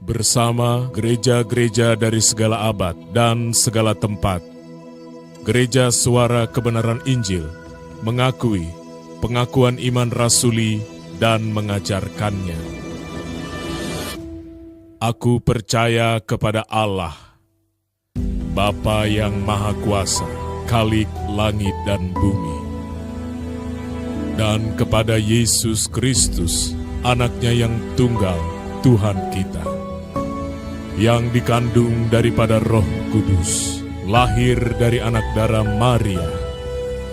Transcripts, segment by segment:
bersama gereja-gereja dari segala abad dan segala tempat. Gereja Suara Kebenaran Injil mengakui pengakuan iman rasuli dan mengajarkannya. Aku percaya kepada Allah, Bapa yang Maha Kuasa, Khalik langit dan bumi, dan kepada Yesus Kristus, Anaknya yang tunggal, Tuhan kita, yang dikandung daripada Roh Kudus, lahir dari anak darah Maria,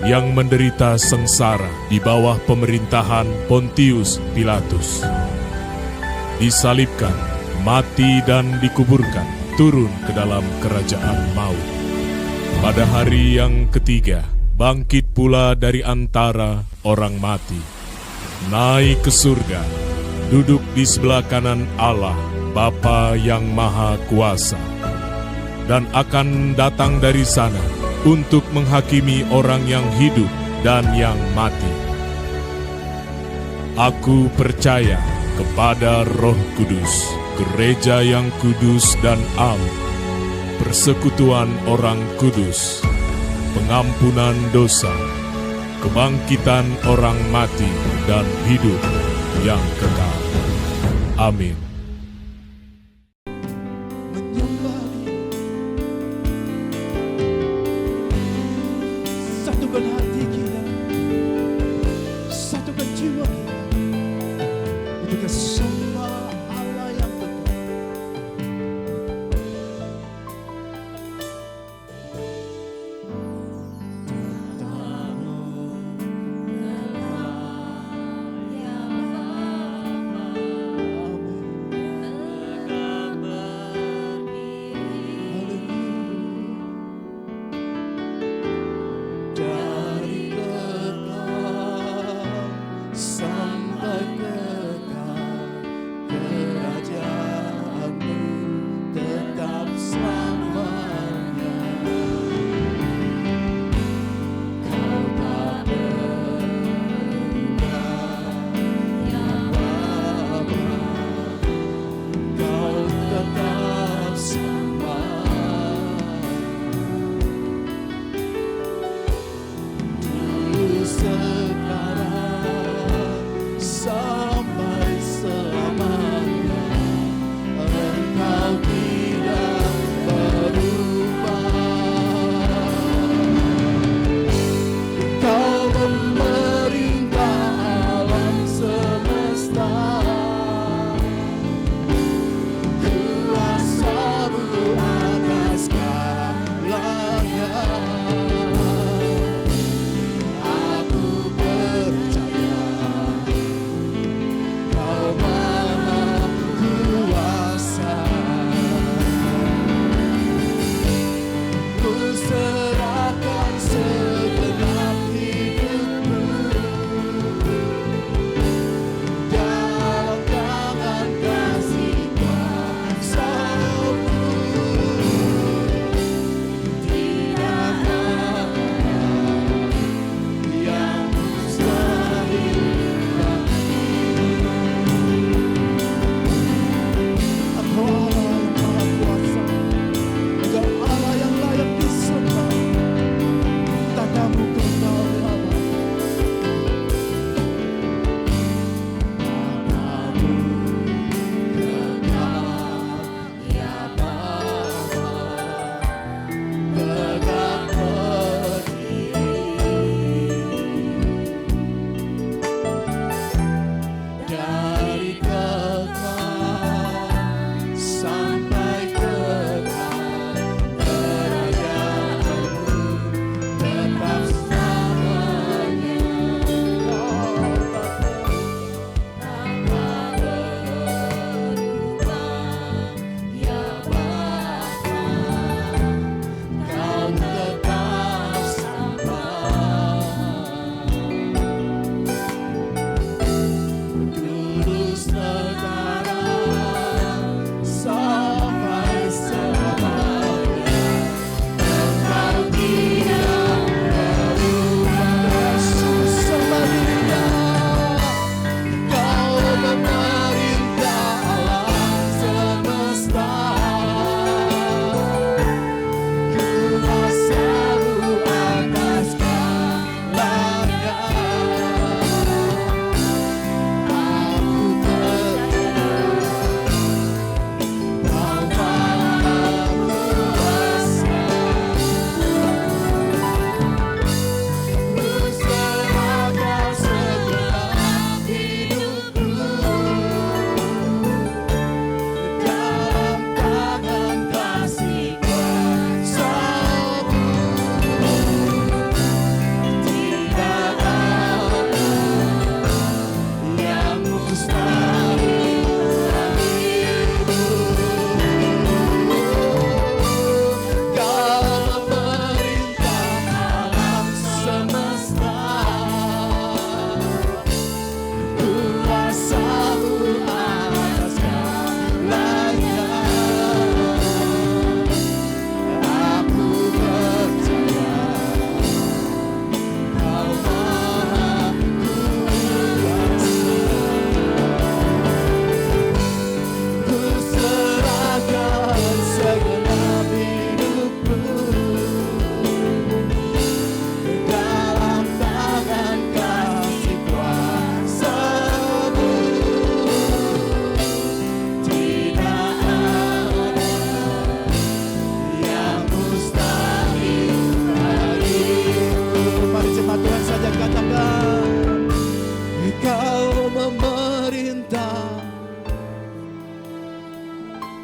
yang menderita sengsara di bawah pemerintahan Pontius Pilatus, disalibkan, mati dan dikuburkan, turun ke dalam kerajaan maut. Pada hari yang ketiga, bangkit pula dari antara orang mati, naik ke surga, duduk di sebelah kanan Allah, Bapa yang Maha Kuasa, dan akan datang dari sana untuk menghakimi orang yang hidup dan yang mati. Aku percaya kepada Roh Kudus, gereja yang kudus dan am, persekutuan orang kudus, pengampunan dosa, kebangkitan orang mati dan hidup yang kekal. Amin. Satukan hati kita, satukan jiwa kita untuk sembah Allah yang betul.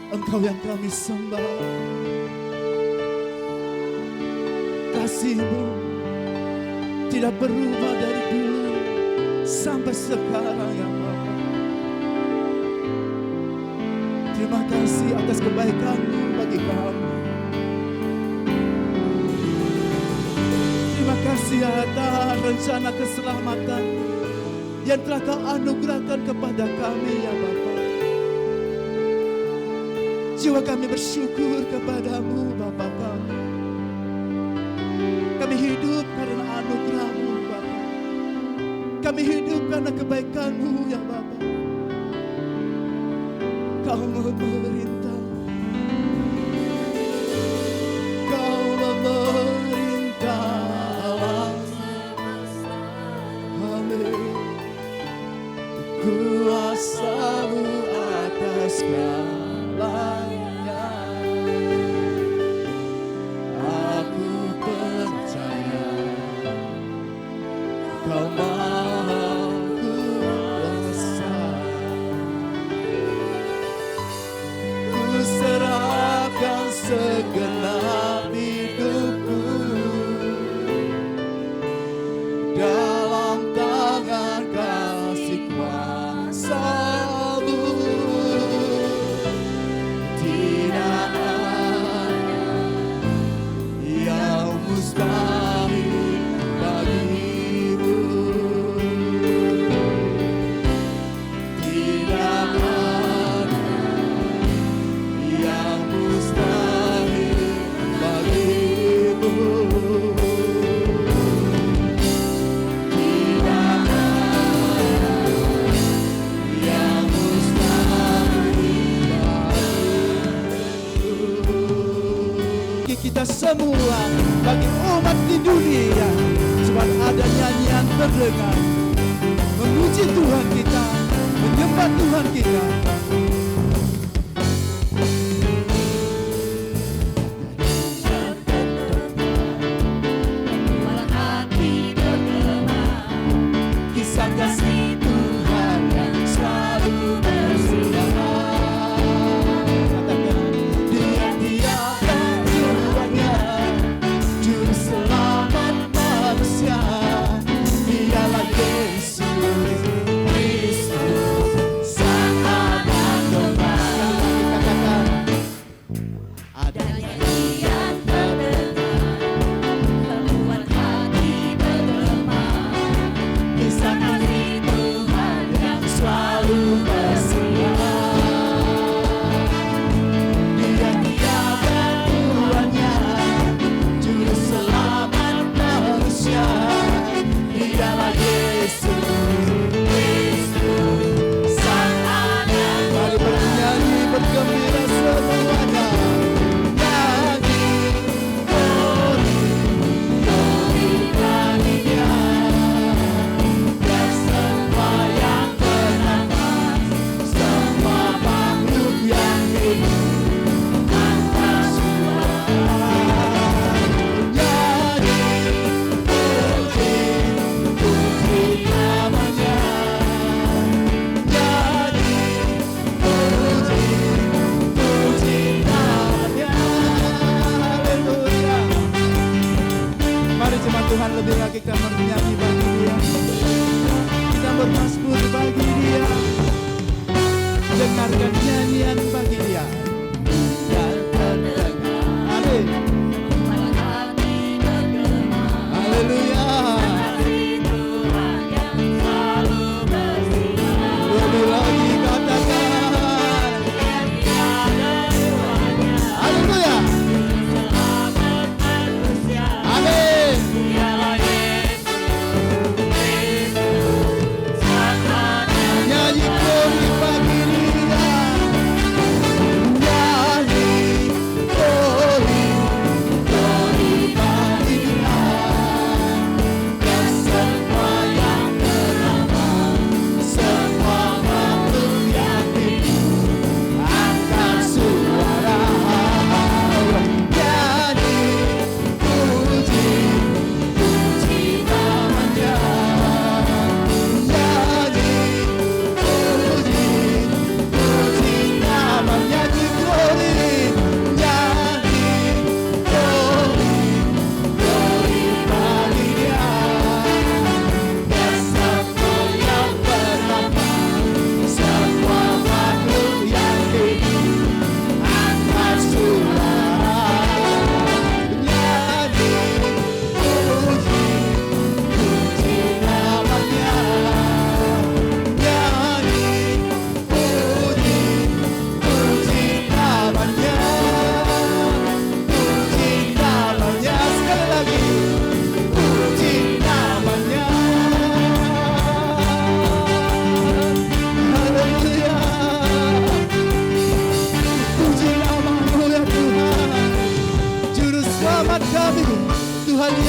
Engkau yang kami sembah. Kasih-Mu tidak berubah dari dulu sampai sekarang ya Bapa. Terima kasih atas kebaikan-Mu bagi kami. Terima kasih atas rencana keselamatan yang telah Kau anugerahkan kepada kami ya Bapa. Jiwa kami bersyukur kepadamu Bapa kami. Kami hidup karena anugerah-Mu Bapa. Kami hidup karena kebaikan-Mu ya Bapa. Kau memerintah. Kau memerintah. Amin. Kuasa-Mu atas segalanya. Aku percaya Kau Maha Kuasa. Ku serahkan segenap hidupku dalam tangan kasih kuasa-Mu. Tidak ada yang mustahil bagimu. Tidak ada yang mustahil bagimu. Tidak ada yang mustahil bagimu. Kita semua bagi umat di dunia, cuma ada nyanyian terdengar memuji Tuhan kita, menyembah Tuhan kita. Kisah kasih Tuhan yang selalu bersinar. Katakan, Dia tiada duanya, Juru Selamat manusia. Dialah Yesus Kristus, Sang Anak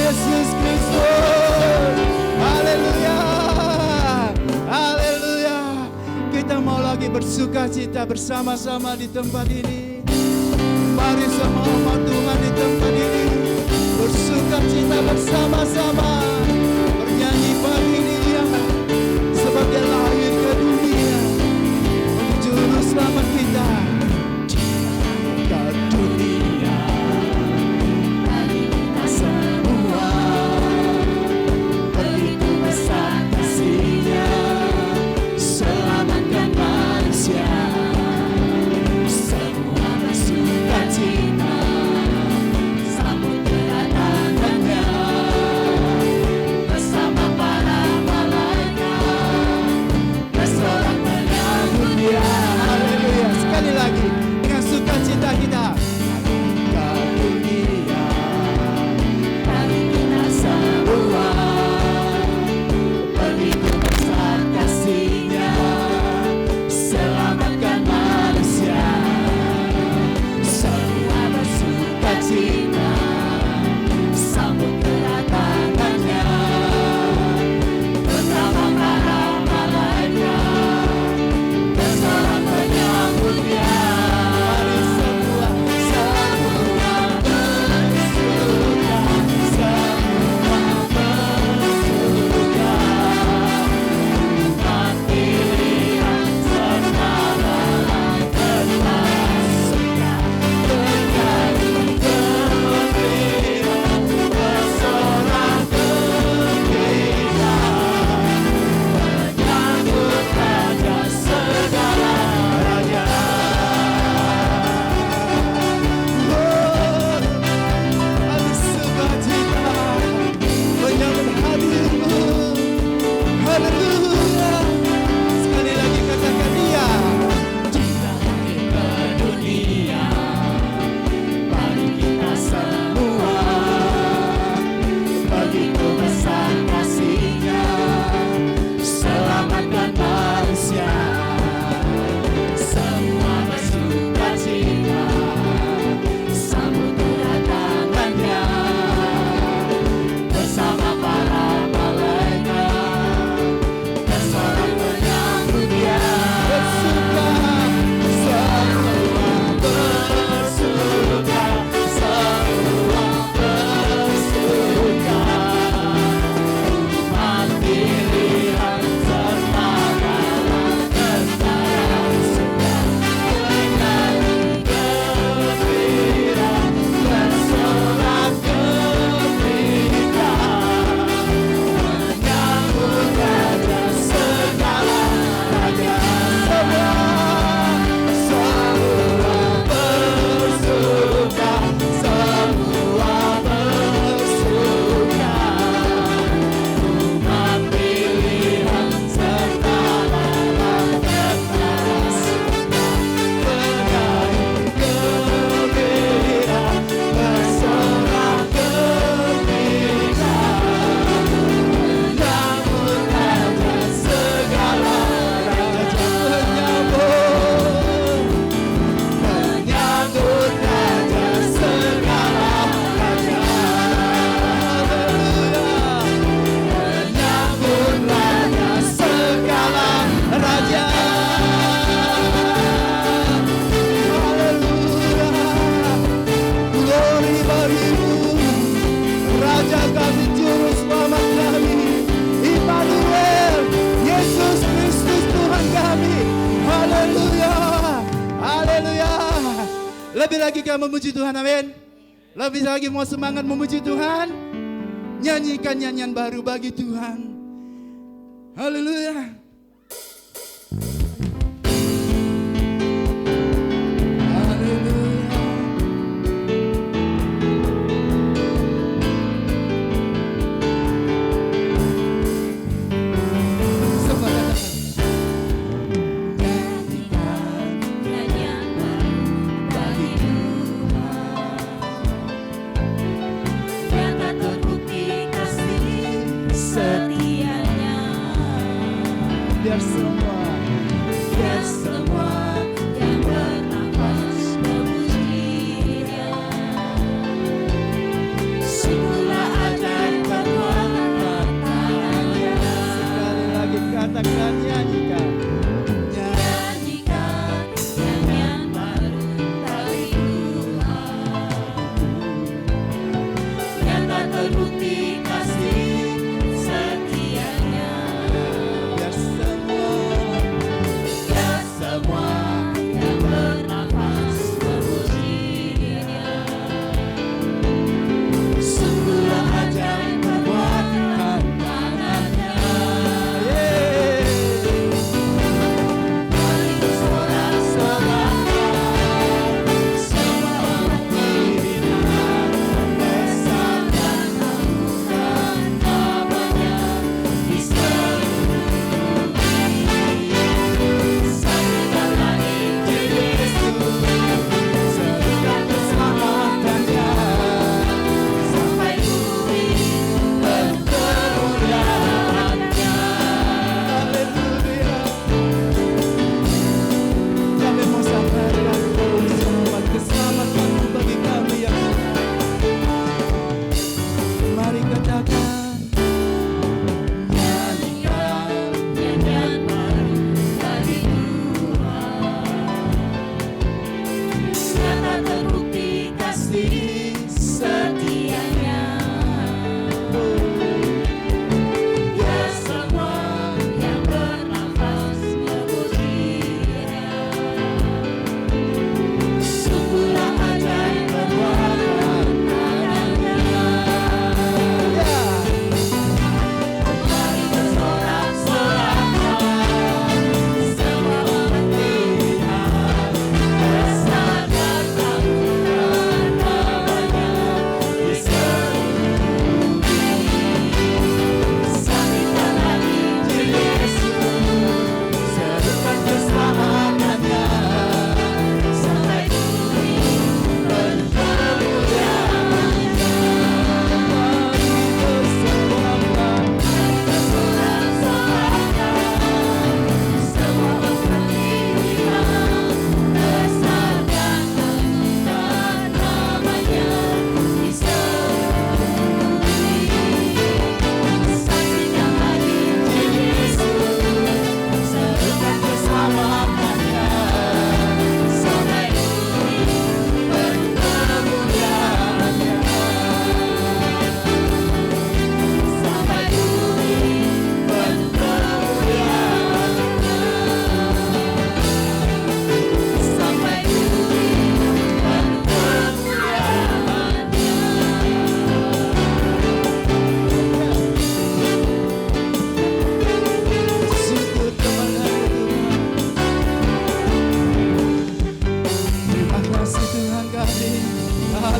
Yesus Kristus. Haleluya. Haleluya. Kita mau lagi bersuka cita bersama-sama di tempat ini. Mari sama umat Tuhan di tempat ini bersuka cita bersama-sama, bernyanyi pagi ini dia sebab dia lahir ke dunia untuk juru selamat kita. Ke dunia bagi kita semua, begitu besar kasih-Nya, selamatkan manusia. Semua bersuka cita, sambut kedatangan-Nya bersama para malaikat, bersorak menyambut Dia. Haleluya. Sekali lagi dengan sukacita kita. Ke dunia bagi kita semua, begitu besar kasih-Nya, selamatkan manusia. Semua bersuka cita, sambut kedatangan-Nya bersama para malaikat, bersorak menyambut Dia. Mari semua bersuka, semua bersuka, umat pilihan serta malaikat bersuka, bernyanyi gembira, bersorak gembira, menyambut Raja segala raja. Kami sukacita menyambut hadir-Mu. Haleluya. Sekali lagi katakan Dia. Dia lahir ke dunia bagi kita semua, begitu besar kasih-Nya, selamatkan manusia. Semua bersuka cita, sambut kedatangan-Nya bersama para malaikat, bersorak menyambut Dia. Bersuka, semua bersuka, semua bersuka, umat pilihan serta malaikat bersuka, bernyanyi gembira, bersorak gembira, menyambut Raja segala raja. Semua bersuka, semua bersuka, umat pilihan serta malaikat bersuka, bernyanyi gembira, bersorak gembira, menyambut Raja segala raja. Menyambut Raja segala raja. Haleluya. Menyambut Raja segala raja. Haleluya. Glory bagi-Mu, Raja kami, Juru Selamat kami, Immanuel, Yesus Kristus Tuhan kami. Haleluya. Haleluya. Lebih lagi kami memuji Tuhan, amin. Lebih lagi mau semangat memuji Tuhan. Nyanyikan nyanyian baru bagi Tuhan. Haleluya. Haleluya. Semua katakan. Nyanyikan Nyanyian baru bagi Tuhan, yang tak terbukti kasih setianya. biar semua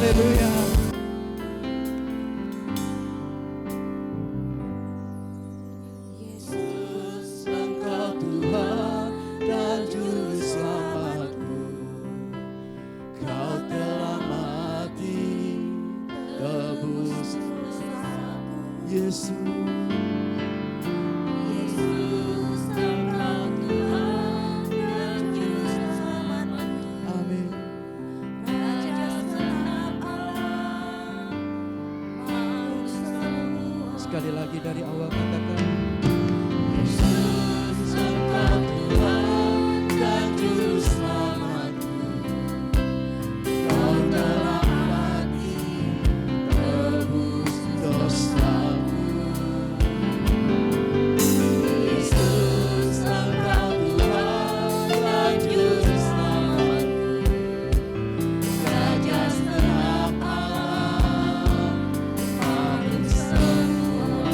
Haleluya. Yesus, Engkau Tuhan dan Juru Selamatku. Kau telah mati, tebus dosaku. Yesus, Yesus, Engkau Tuhan dan Juru Selamatku. amin. Raja segenap alam, makhluk semua. Sekali lagi dari awal katakan. Yesus, Engkau Tuhan dan Juru Selamatku. Kau telah mati, tebus dosaku. Yesus, Engkau Tuhan dan Juru Selamatku. Raja segenap alam, makhluk semua.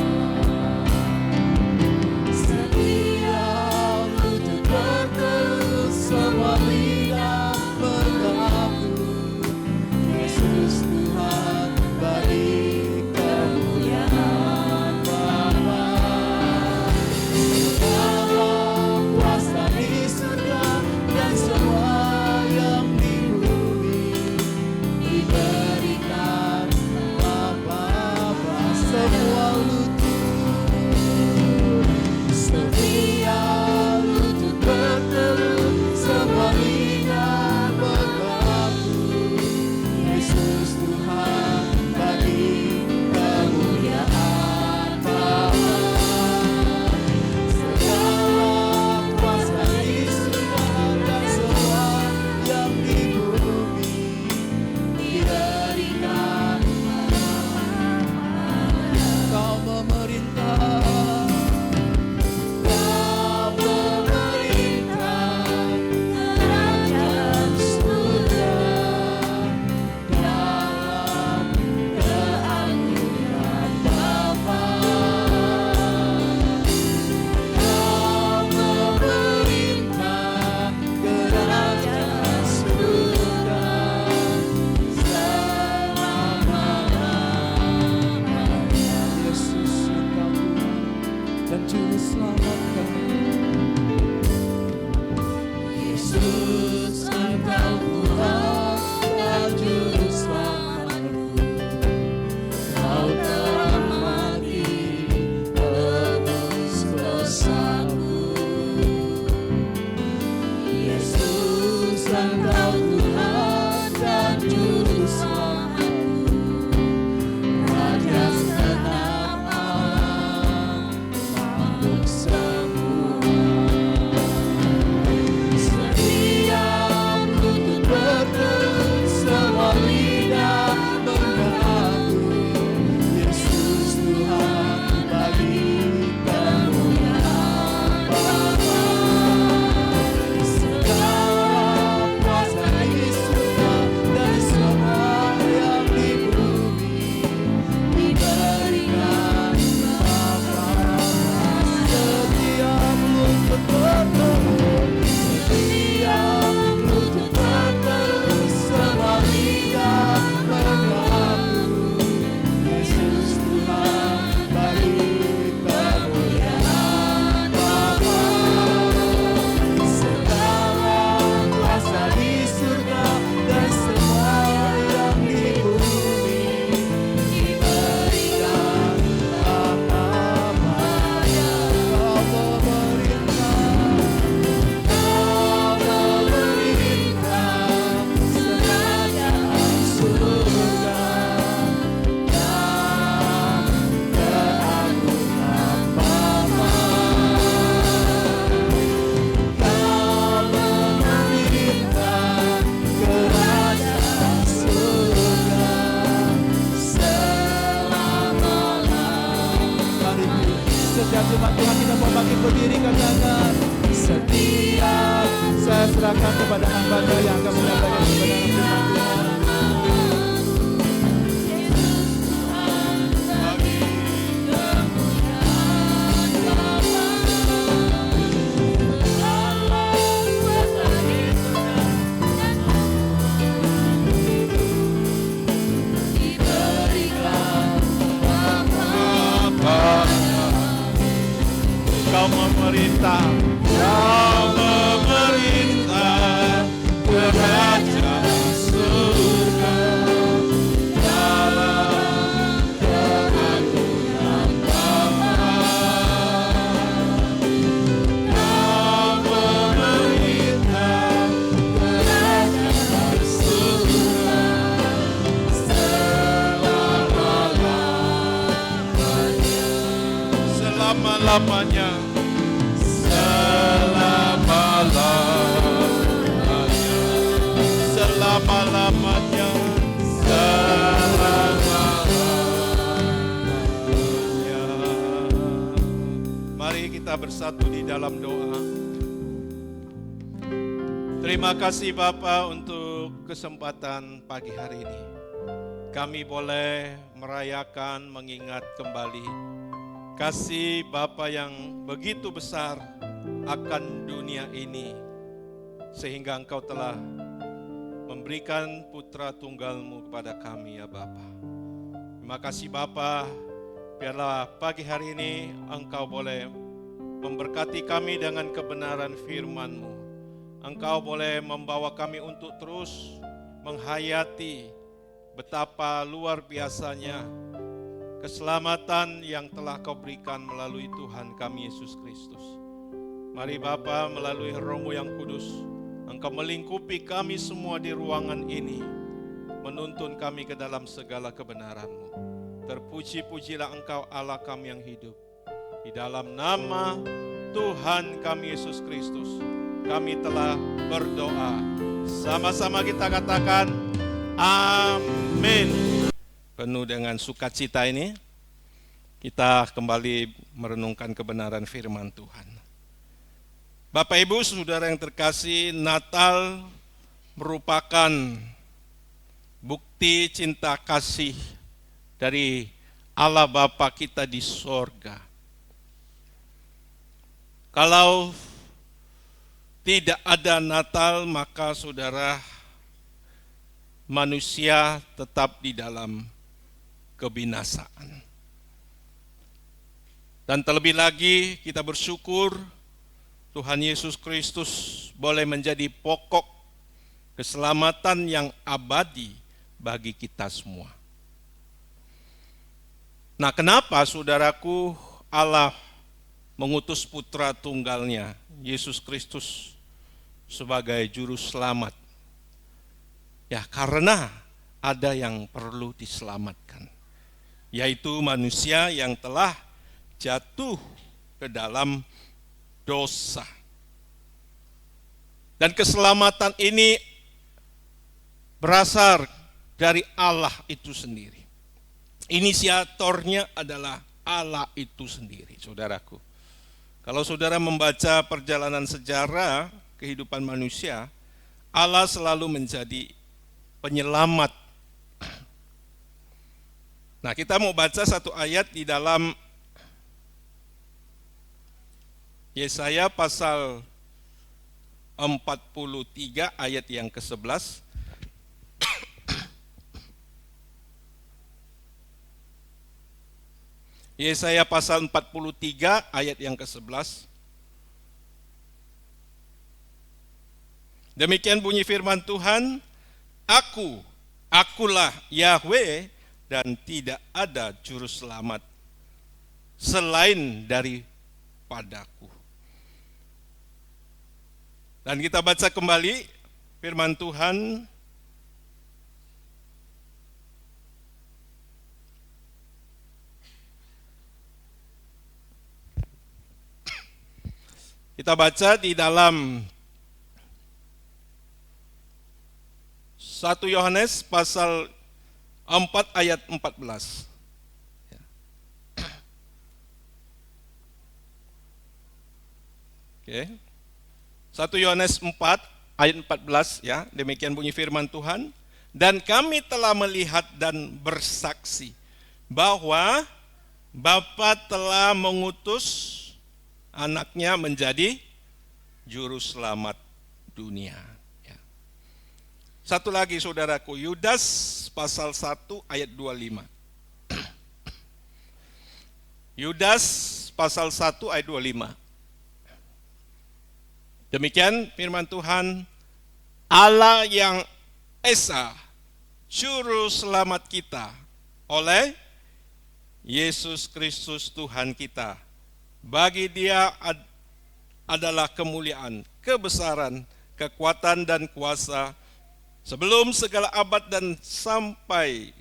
selama-lamanya, selama-lamanya, selama-lamanya, selama-lamanya. Mari kita bersatu di dalam doa. Terima kasih Bapa untuk kesempatan pagi hari ini. Kami boleh merayakan, mengingat kembali kasih Bapa yang begitu besar akan dunia ini, sehingga Engkau telah memberikan putra tunggal-Mu kepada kami ya Bapa. Terima kasih Bapa, biarlah pagi hari ini Engkau boleh memberkati kami dengan kebenaran firman-Mu. Engkau boleh membawa kami untuk terus menghayati betapa luar biasanya keselamatan yang telah Kau berikan melalui Tuhan kami Yesus Kristus. Mari Bapa, melalui Roh-Mu yang kudus, Engkau melingkupi kami semua di ruangan ini, menuntun kami ke dalam segala kebenaran-Mu. Terpuji-pujilah Engkau Allah kami yang hidup. Di dalam nama Tuhan kami Yesus Kristus, kami telah berdoa. Sama-sama kita katakan, amin. Penuh dengan sukacita ini, kita kembali merenungkan kebenaran firman Tuhan. Bapak Ibu Saudara yang terkasih, Natal merupakan bukti cinta kasih dari Allah Bapa kita di sorga. Kalau tidak ada Natal, maka saudara, manusia tetap di dalam kebinasaan. Dan terlebih lagi kita bersyukur Tuhan Yesus Kristus boleh menjadi pokok keselamatan yang abadi bagi kita semua. Nah, kenapa saudaraku Allah mengutus putra tunggalnya, Yesus Kristus, sebagai juru selamat? Ya, karena ada yang perlu diselamatkan, yaitu manusia yang telah jatuh ke dalam dosa. Dan keselamatan ini berasal dari Allah itu sendiri. Inisiatornya adalah Allah itu sendiri, saudaraku. Kalau saudara membaca perjalanan sejarah kehidupan manusia, Allah selalu menjadi penyelamat. Nah, kita mau baca satu ayat di dalam Yesaya pasal 43 ayat yang ke-11. Yesaya pasal 43 ayat yang ke-11. Demikian bunyi firman Tuhan, akulah Yahweh dan tidak ada juru selamat selain daripadaku. Dan kita baca kembali firman Tuhan. Kita baca di dalam 1 Yohanes pasal 4 ayat 14. Oke. 1 Yohanes 4 ayat 14 ya, demikian bunyi firman Tuhan. Dan kami telah melihat dan bersaksi bahwa Bapa telah mengutus anaknya menjadi juru selamat dunia. Ya. Satu lagi saudaraku, Yudas pasal 1 ayat 25. Yudas pasal 1 ayat 25. Demikian firman Tuhan, Allah yang Esa, juru selamat kita oleh Yesus Kristus Tuhan kita. Bagi Dia adalah kemuliaan, kebesaran, kekuatan dan kuasa sebelum segala abad dan sampai,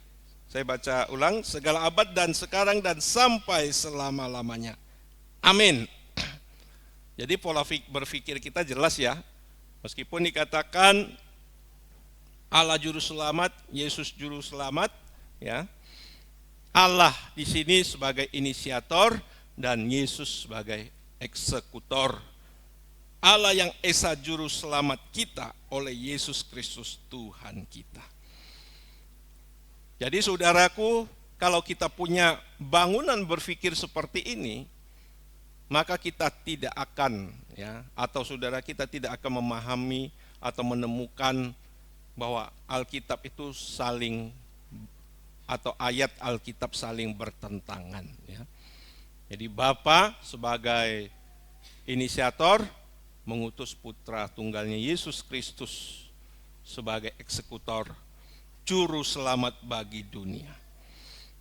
saya baca ulang, segala abad dan sekarang dan sampai selama-lamanya. Amin. Jadi pola berpikir kita jelas ya. Meskipun dikatakan Allah juru selamat, Yesus juru selamat, ya. Allah di sini sebagai inisiator dan Yesus sebagai eksekutor. Allah yang esa juru selamat kita oleh Yesus Kristus Tuhan kita. Jadi saudaraku, kalau kita punya bangunan berpikir seperti ini, maka kita tidak akan atau saudara kita tidak akan memahami atau menemukan bahwa Alkitab itu saling atau ayat Alkitab saling bertentangan ya. Jadi Bapa sebagai inisiator mengutus putra tunggalnya Yesus Kristus sebagai eksekutor juru selamat bagi dunia.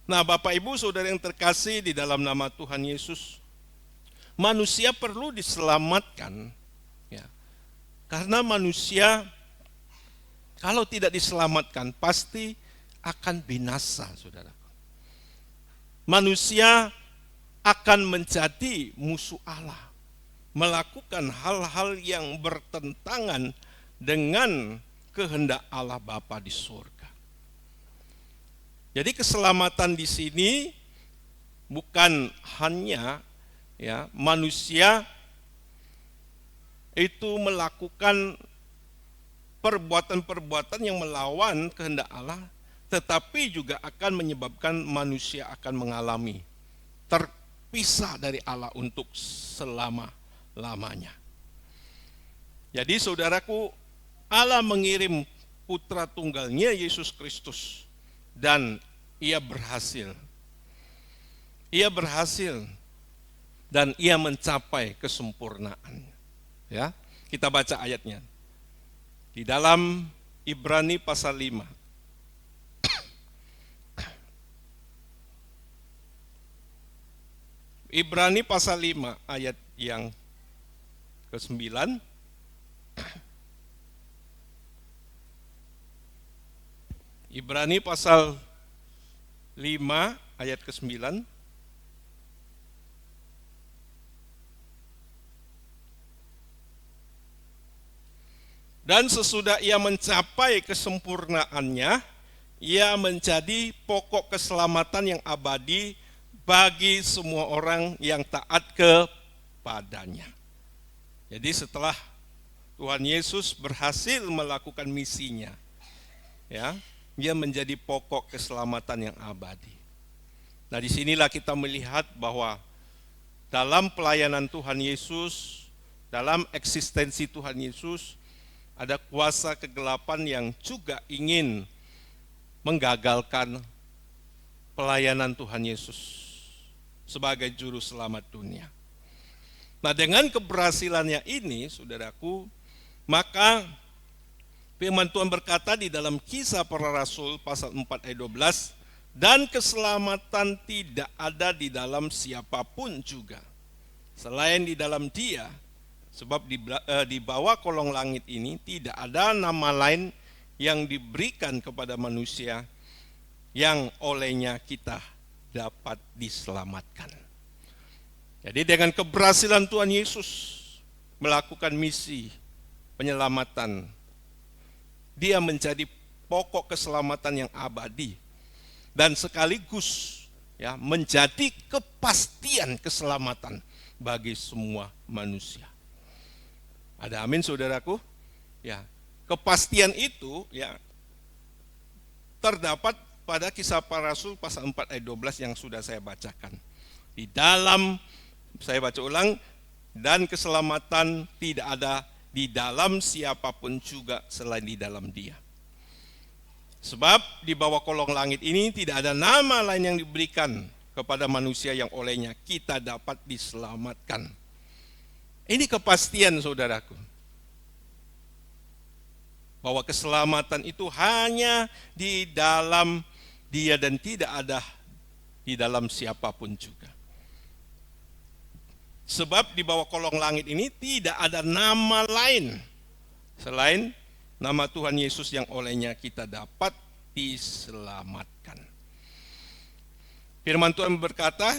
Nah, Bapak Ibu Saudara yang terkasih di dalam nama Tuhan Yesus, manusia perlu diselamatkan ya. Karena manusia kalau tidak diselamatkan pasti akan binasa, Saudara. Manusia akan menjadi musuh Allah, melakukan hal-hal yang bertentangan dengan kehendak Allah Bapa di surga. Jadi keselamatan di sini bukan hanya manusia itu melakukan perbuatan-perbuatan yang melawan kehendak Allah, tetapi juga akan menyebabkan manusia akan mengalami terpisah dari Allah untuk selama-lamanya. Jadi saudaraku, Allah mengirim putra tunggalnya Yesus Kristus dan ia berhasil. Ia berhasil dan ia mencapai kesempurnaan. Ya, kita baca ayatnya. Di dalam Ibrani pasal 5. Ibrani pasal 5 ayat yang ke-9. Ibrani pasal 5 ayat ke-9. Dan sesudah ia mencapai kesempurnaannya, ia menjadi pokok keselamatan yang abadi bagi semua orang yang taat kepadanya. Jadi setelah Tuhan Yesus berhasil melakukan misinya, dia menjadi pokok keselamatan yang abadi. Nah, disinilah kita melihat bahwa dalam pelayanan Tuhan Yesus, dalam eksistensi Tuhan Yesus, ada kuasa kegelapan yang juga ingin menggagalkan pelayanan Tuhan Yesus sebagai juru selamat dunia. Nah, dengan keberhasilannya ini, saudaraku, maka firman Tuhan berkata di dalam Kisah Para Rasul pasal 4 ayat 12, dan keselamatan tidak ada di dalam siapapun juga selain di dalam Dia, sebab di bawah kolong langit ini tidak ada nama lain yang diberikan kepada manusia yang olehnya kita dapat diselamatkan. Jadi dengan keberhasilan Tuhan Yesus melakukan misi penyelamatan, Dia menjadi pokok keselamatan yang abadi dan sekaligus menjadi kepastian keselamatan bagi semua manusia. Ada amin, saudaraku? Ya, kepastian itu terdapat pada Kisah Para Rasul pasal 4 ayat 12 yang sudah saya bacakan. Di dalam, saya baca ulang, dan keselamatan tidak ada di dalam siapapun juga selain di dalam Dia. Sebab di bawah kolong langit ini tidak ada nama lain yang diberikan kepada manusia yang olehnya kita dapat diselamatkan. Ini kepastian, saudaraku, bahwa keselamatan itu hanya di dalam Dia dan tidak ada di dalam siapapun juga. Sebab di bawah kolong langit ini tidak ada nama lain selain nama Tuhan Yesus yang olehnya kita dapat diselamatkan. Firman Tuhan berkata,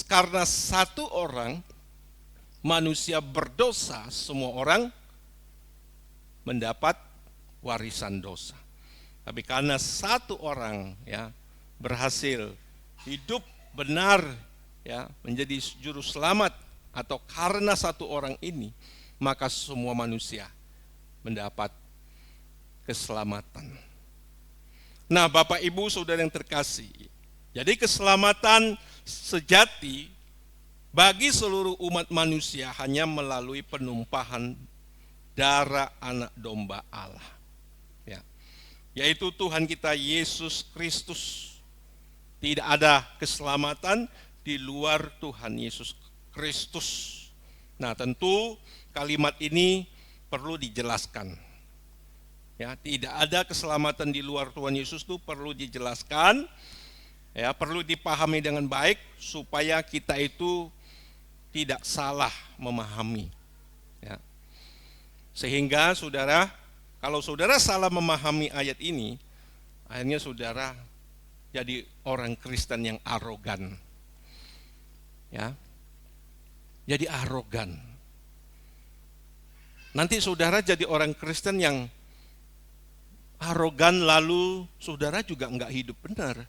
karena satu orang manusia berdosa, semua orang mendapat warisan dosa. Tapi karena satu orang ya berhasil hidup benar ya menjadi juru selamat, atau karena satu orang ini, maka semua manusia mendapat keselamatan. Nah, Bapak Ibu Saudara yang terkasih, jadi keselamatan sejati bagi seluruh umat manusia hanya melalui penumpahan darah anak domba Allah. Ya. Yaitu Tuhan kita Yesus Kristus. Tidak ada keselamatan di luar Tuhan Yesus Kristus. Nah, tentu kalimat ini perlu dijelaskan. Ya, tidak ada keselamatan di luar Tuhan Yesus itu perlu dijelaskan. Ya, perlu dipahami dengan baik supaya kita itu tidak salah memahami. Ya. Sehingga saudara, kalau saudara salah memahami ayat ini, akhirnya saudara jadi orang Kristen yang arogan. Ya. Jadi arogan. Nanti saudara jadi orang Kristen yang arogan, lalu saudara juga enggak hidup benar.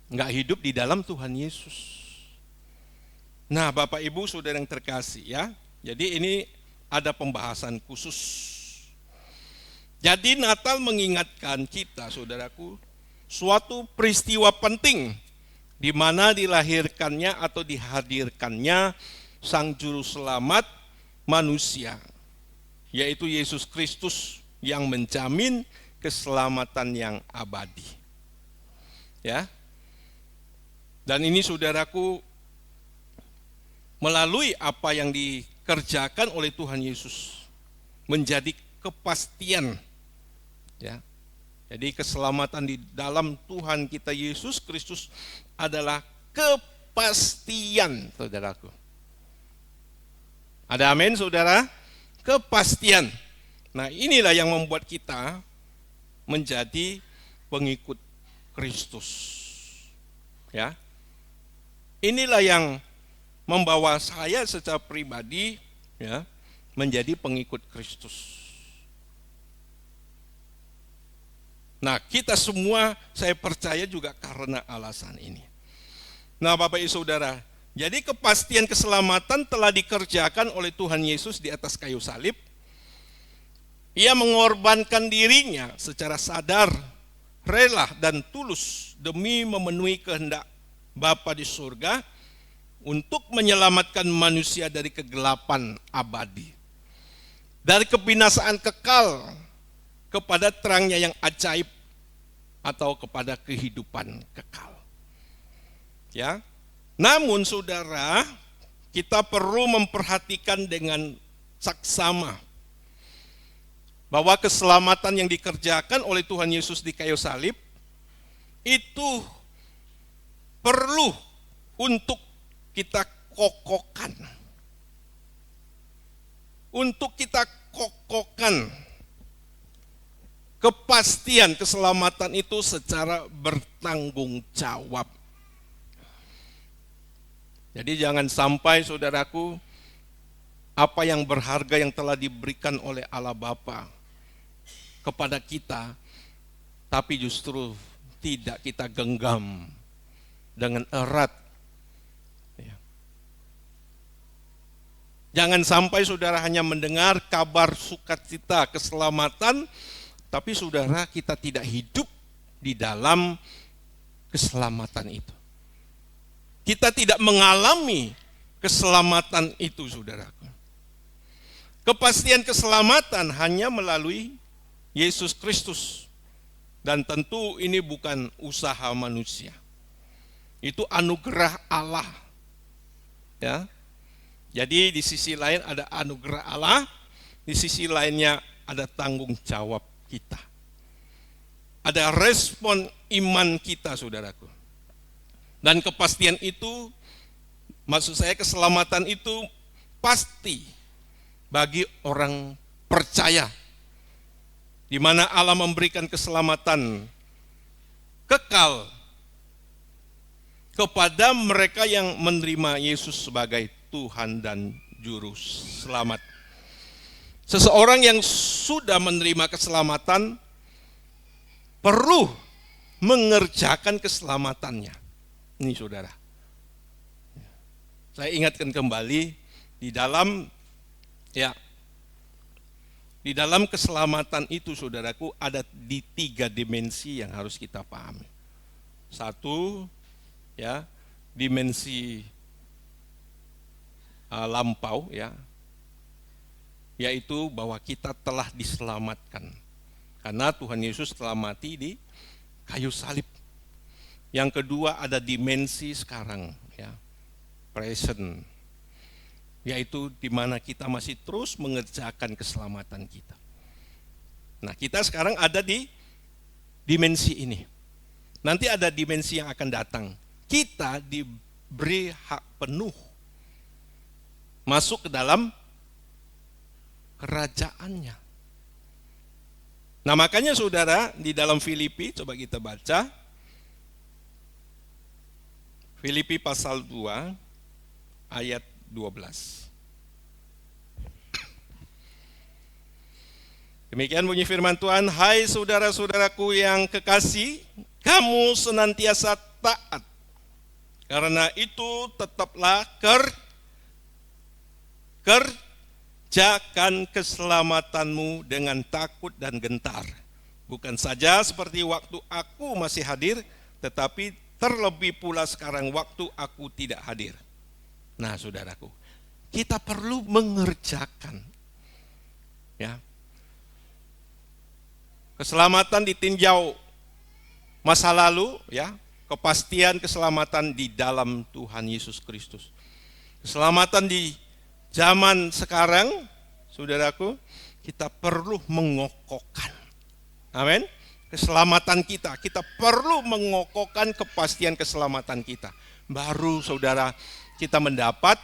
Enggak hidup di dalam Tuhan Yesus. Nah, Bapak Ibu Saudara yang terkasih ya. Jadi ini ada pembahasan khusus. Jadi Natal mengingatkan kita, saudaraku, suatu peristiwa penting di mana dilahirkannya atau dihadirkannya Sang Juru Selamat manusia, yaitu Yesus Kristus yang menjamin keselamatan yang abadi. Ya. Dan ini saudaraku, melalui apa yang dikerjakan oleh Tuhan Yesus menjadi kepastian. Ya. Jadi keselamatan di dalam Tuhan kita Yesus Kristus adalah kepastian, saudaraku. Ada amin, saudara? Kepastian. Nah, inilah yang membuat kita menjadi pengikut Kristus. Ya. Inilah yang membawa saya secara pribadi ya menjadi pengikut Kristus. Nah, kita semua saya percaya juga karena alasan ini. Nah, Bapak Ibu Saudara, jadi kepastian keselamatan telah dikerjakan oleh Tuhan Yesus di atas kayu salib. Ia mengorbankan dirinya secara sadar, rela dan tulus demi memenuhi kehendak Bapa di surga untuk menyelamatkan manusia dari kegelapan abadi, dari kebinasaan kekal kepada terangnya yang ajaib atau kepada kehidupan kekal. Ya. Namun saudara, kita perlu memperhatikan dengan saksama bahwa keselamatan yang dikerjakan oleh Tuhan Yesus di kayu salib itu perlu untuk kita kokohkan. Untuk kita kokohkan kepastian keselamatan itu secara bertanggung jawab. Jadi jangan sampai saudaraku, apa yang berharga yang telah diberikan oleh Allah Bapa kepada kita, tapi justru tidak kita genggam dengan erat. Ya. Jangan sampai saudara hanya mendengar kabar sukacita keselamatan, tapi saudara kita tidak hidup di dalam keselamatan itu. Kita tidak mengalami keselamatan itu, saudaraku. Kepastian keselamatan hanya melalui Yesus Kristus. Dan tentu ini bukan usaha manusia. Itu anugerah Allah. Ya. Jadi di sisi lain ada anugerah Allah, di sisi lainnya ada tanggung jawab kita. Ada respon iman kita, saudaraku. Dan kepastian itu, maksud saya keselamatan itu pasti bagi orang percaya, di mana Allah memberikan keselamatan kekal kepada mereka yang menerima Yesus sebagai Tuhan dan Juru Selamat. Seseorang yang sudah menerima keselamatan perlu mengerjakan keselamatannya. Ini saudara. Saya ingatkan kembali di dalam keselamatan itu saudaraku ada di 3 dimensi yang harus kita pahami. Satu, dimensi lampau, yaitu bahwa kita telah diselamatkan karena Tuhan Yesus telah mati di kayu salib. Yang kedua ada dimensi sekarang, present, yaitu di mana kita masih terus mengerjakan keselamatan kita. Nah, kita sekarang ada di dimensi ini. Nanti ada dimensi yang akan datang. Kita diberi hak penuh masuk ke dalam kerajaannya. Nah, makanya saudara, di dalam Filipi, coba kita baca. Filipi pasal 2 ayat 12. Demikian bunyi firman Tuhan, hai saudara-saudaraku yang kekasih, kamu senantiasa taat. Karena itu tetaplah kerjakan keselamatanmu dengan takut dan gentar. Bukan saja seperti waktu aku masih hadir, tetapi terlebih pula sekarang waktu aku tidak hadir. Nah, saudaraku, kita perlu mengerjakan. Keselamatan ditinjau masa lalu, kepastian keselamatan di dalam Tuhan Yesus Kristus. Keselamatan di zaman sekarang, saudaraku, kita perlu mengokohkan. Amin. Keselamatan kita perlu mengokohkan kepastian keselamatan kita. Baru saudara kita mendapat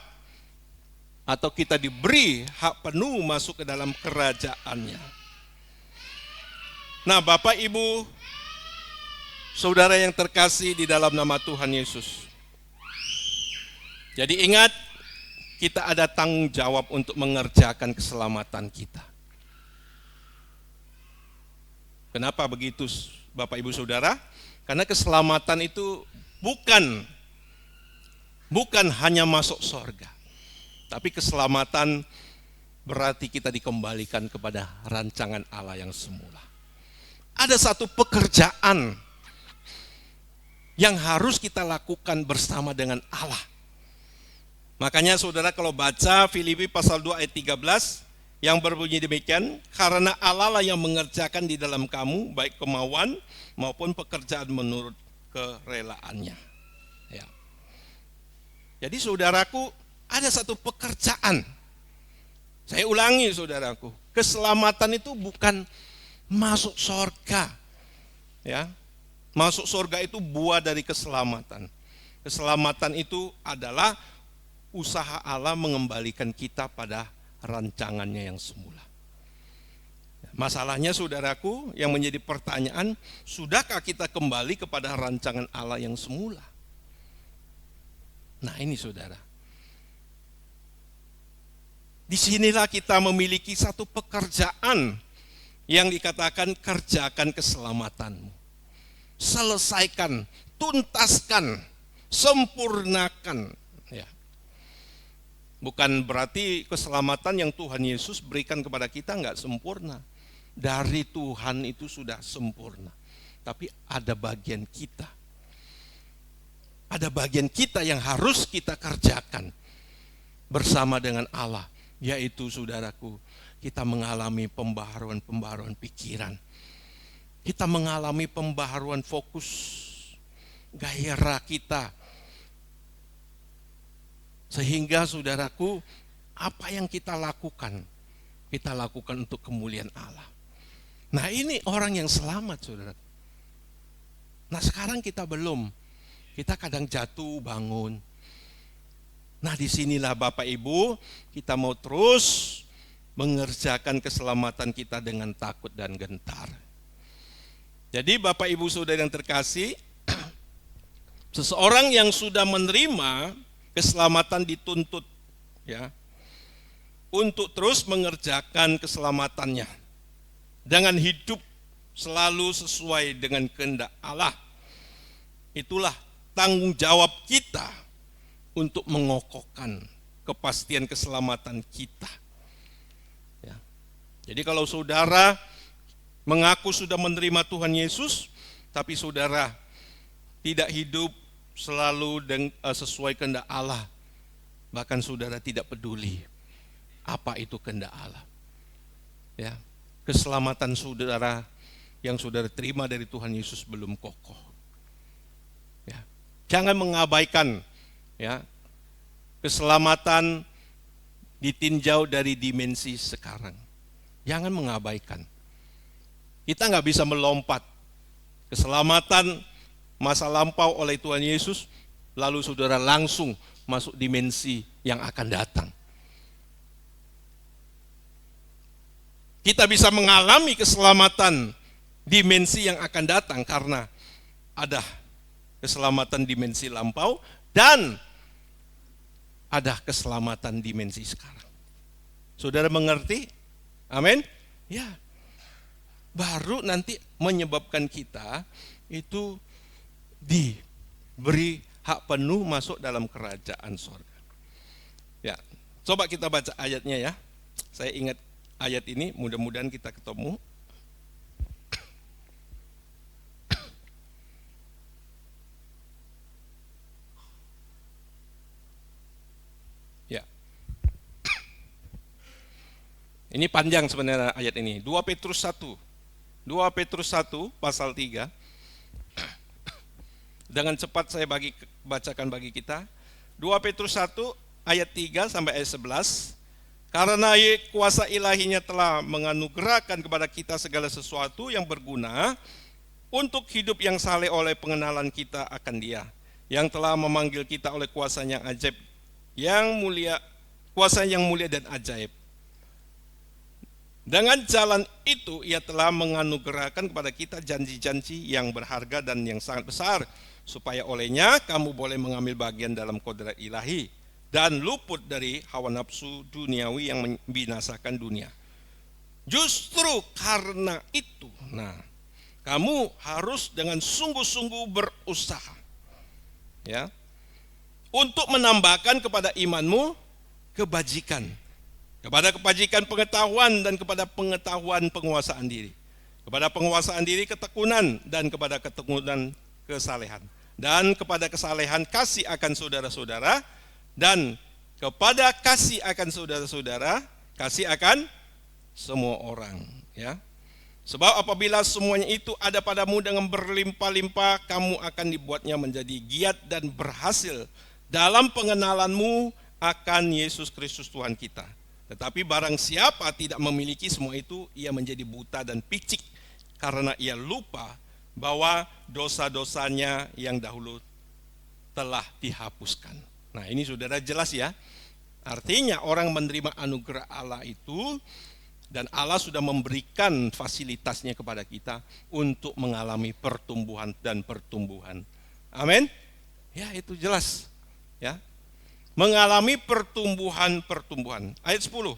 atau kita diberi hak penuh masuk ke dalam kerajaannya. Nah, Bapak Ibu, saudara yang terkasih di dalam nama Tuhan Yesus. Jadi ingat, kita ada tanggung jawab untuk mengerjakan keselamatan kita. Kenapa begitu Bapak Ibu Saudara? Karena keselamatan itu bukan hanya masuk surga. Tapi keselamatan berarti kita dikembalikan kepada rancangan Allah yang semula. Ada satu pekerjaan yang harus kita lakukan bersama dengan Allah. Makanya saudara kalau baca Filipi pasal 2 ayat 13 yang berbunyi demikian, karena Allah lah yang mengerjakan di dalam kamu baik kemauan maupun pekerjaan menurut kerelaannya. Jadi saudaraku, ada satu pekerjaan. Saya ulangi saudaraku, keselamatan itu bukan masuk surga. Masuk surga itu buah dari keselamatan. Keselamatan itu adalah usaha Allah mengembalikan kita pada rancangannya yang semula. Masalahnya saudaraku, yang menjadi pertanyaan, sudahkah kita kembali kepada rancangan Allah yang semula? Nah ini saudara, disinilah kita memiliki satu pekerjaan yang dikatakan kerjakan keselamatanmu. Selesaikan, tuntaskan, sempurnakan. Bukan berarti keselamatan yang Tuhan Yesus berikan kepada kita enggak sempurna. Dari Tuhan itu sudah sempurna. Tapi ada bagian kita. Ada bagian kita yang harus kita kerjakan bersama dengan Allah. Yaitu saudaraku, kita mengalami pembaharuan pikiran. Kita mengalami pembaharuan fokus, gairah kita. Sehingga saudaraku, apa yang kita lakukan untuk kemuliaan Allah. Nah ini orang yang selamat saudara. Nah sekarang kita belum. Kita kadang jatuh bangun. Nah disinilah Bapak Ibu, kita mau terus mengerjakan keselamatan kita dengan takut dan gentar. Jadi Bapak Ibu Saudara yang terkasih, Seseorang yang sudah menerima keselamatan dituntut ya untuk terus mengerjakan keselamatannya dengan hidup selalu sesuai dengan kehendak Allah. Itulah tanggung jawab kita untuk mengokohkan kepastian keselamatan kita. Ya. Jadi kalau saudara mengaku sudah menerima Tuhan Yesus, tapi saudara tidak hidup selalu sesuai kehendak Allah, bahkan saudara tidak peduli apa itu kehendak Allah. Ya, keselamatan saudara yang saudara terima dari Tuhan Yesus belum kokoh. Ya, jangan mengabaikan ya keselamatan ditinjau dari dimensi sekarang. Jangan mengabaikan. Kita nggak bisa melompat keselamatan masa lampau oleh Tuhan Yesus, lalu saudara langsung masuk dimensi yang akan datang. Kita bisa mengalami keselamatan dimensi yang akan datang karena ada keselamatan dimensi lampau dan ada keselamatan dimensi sekarang. Saudara mengerti? Amin? Ya. Baru nanti menyebabkan kita itu diberi hak penuh masuk dalam kerajaan sorga. Ya, coba kita baca ayatnya ya. Saya ingat ayat ini, mudah-mudahan kita ketemu. Ya. Ini panjang sebenarnya ayat ini. 2 Petrus 1 pasal 3. Dengan cepat saya bacakan bagi kita. 2 Petrus 1 ayat 3 sampai ayat 11. Karena kuasa ilahinya telah menganugerahkan kepada kita segala sesuatu yang berguna untuk hidup yang saleh oleh pengenalan kita akan Dia, yang telah memanggil kita oleh kuasanya yang ajaib, yang mulia, kuasa yang mulia dan ajaib. Dengan jalan itu Ia telah menganugerahkan kepada kita janji-janji yang berharga dan yang sangat besar, supaya olehnya kamu boleh mengambil bagian dalam kodrat ilahi dan luput dari hawa nafsu duniawi yang membinasakan dunia. Justru karena itu, kamu harus dengan sungguh-sungguh berusaha, ya, untuk menambahkan kepada imanmu kebajikan, kepada kebajikan pengetahuan dan kepada pengetahuan penguasaan diri, kepada penguasaan diri ketekunan dan kepada ketekunan kesalehan, dan kepada kesalehan kasih akan saudara-saudara, dan kepada kasih akan saudara-saudara kasih akan semua orang, ya. Sebab apabila semuanya itu ada padamu dengan berlimpah-limpah, kamu akan dibuatnya menjadi giat dan berhasil dalam pengenalanmu akan Yesus Kristus Tuhan kita. Tetapi barang siapa tidak memiliki semua itu, ia menjadi buta dan picik karena ia lupa bahwa dosa-dosanya yang dahulu telah dihapuskan. Nah, ini saudara jelas ya. Artinya orang menerima anugerah Allah itu, dan Allah sudah memberikan fasilitasnya kepada kita untuk mengalami pertumbuhan dan pertumbuhan. Amin. Ya, itu jelas. Ya. Mengalami pertumbuhan. Ayat 10.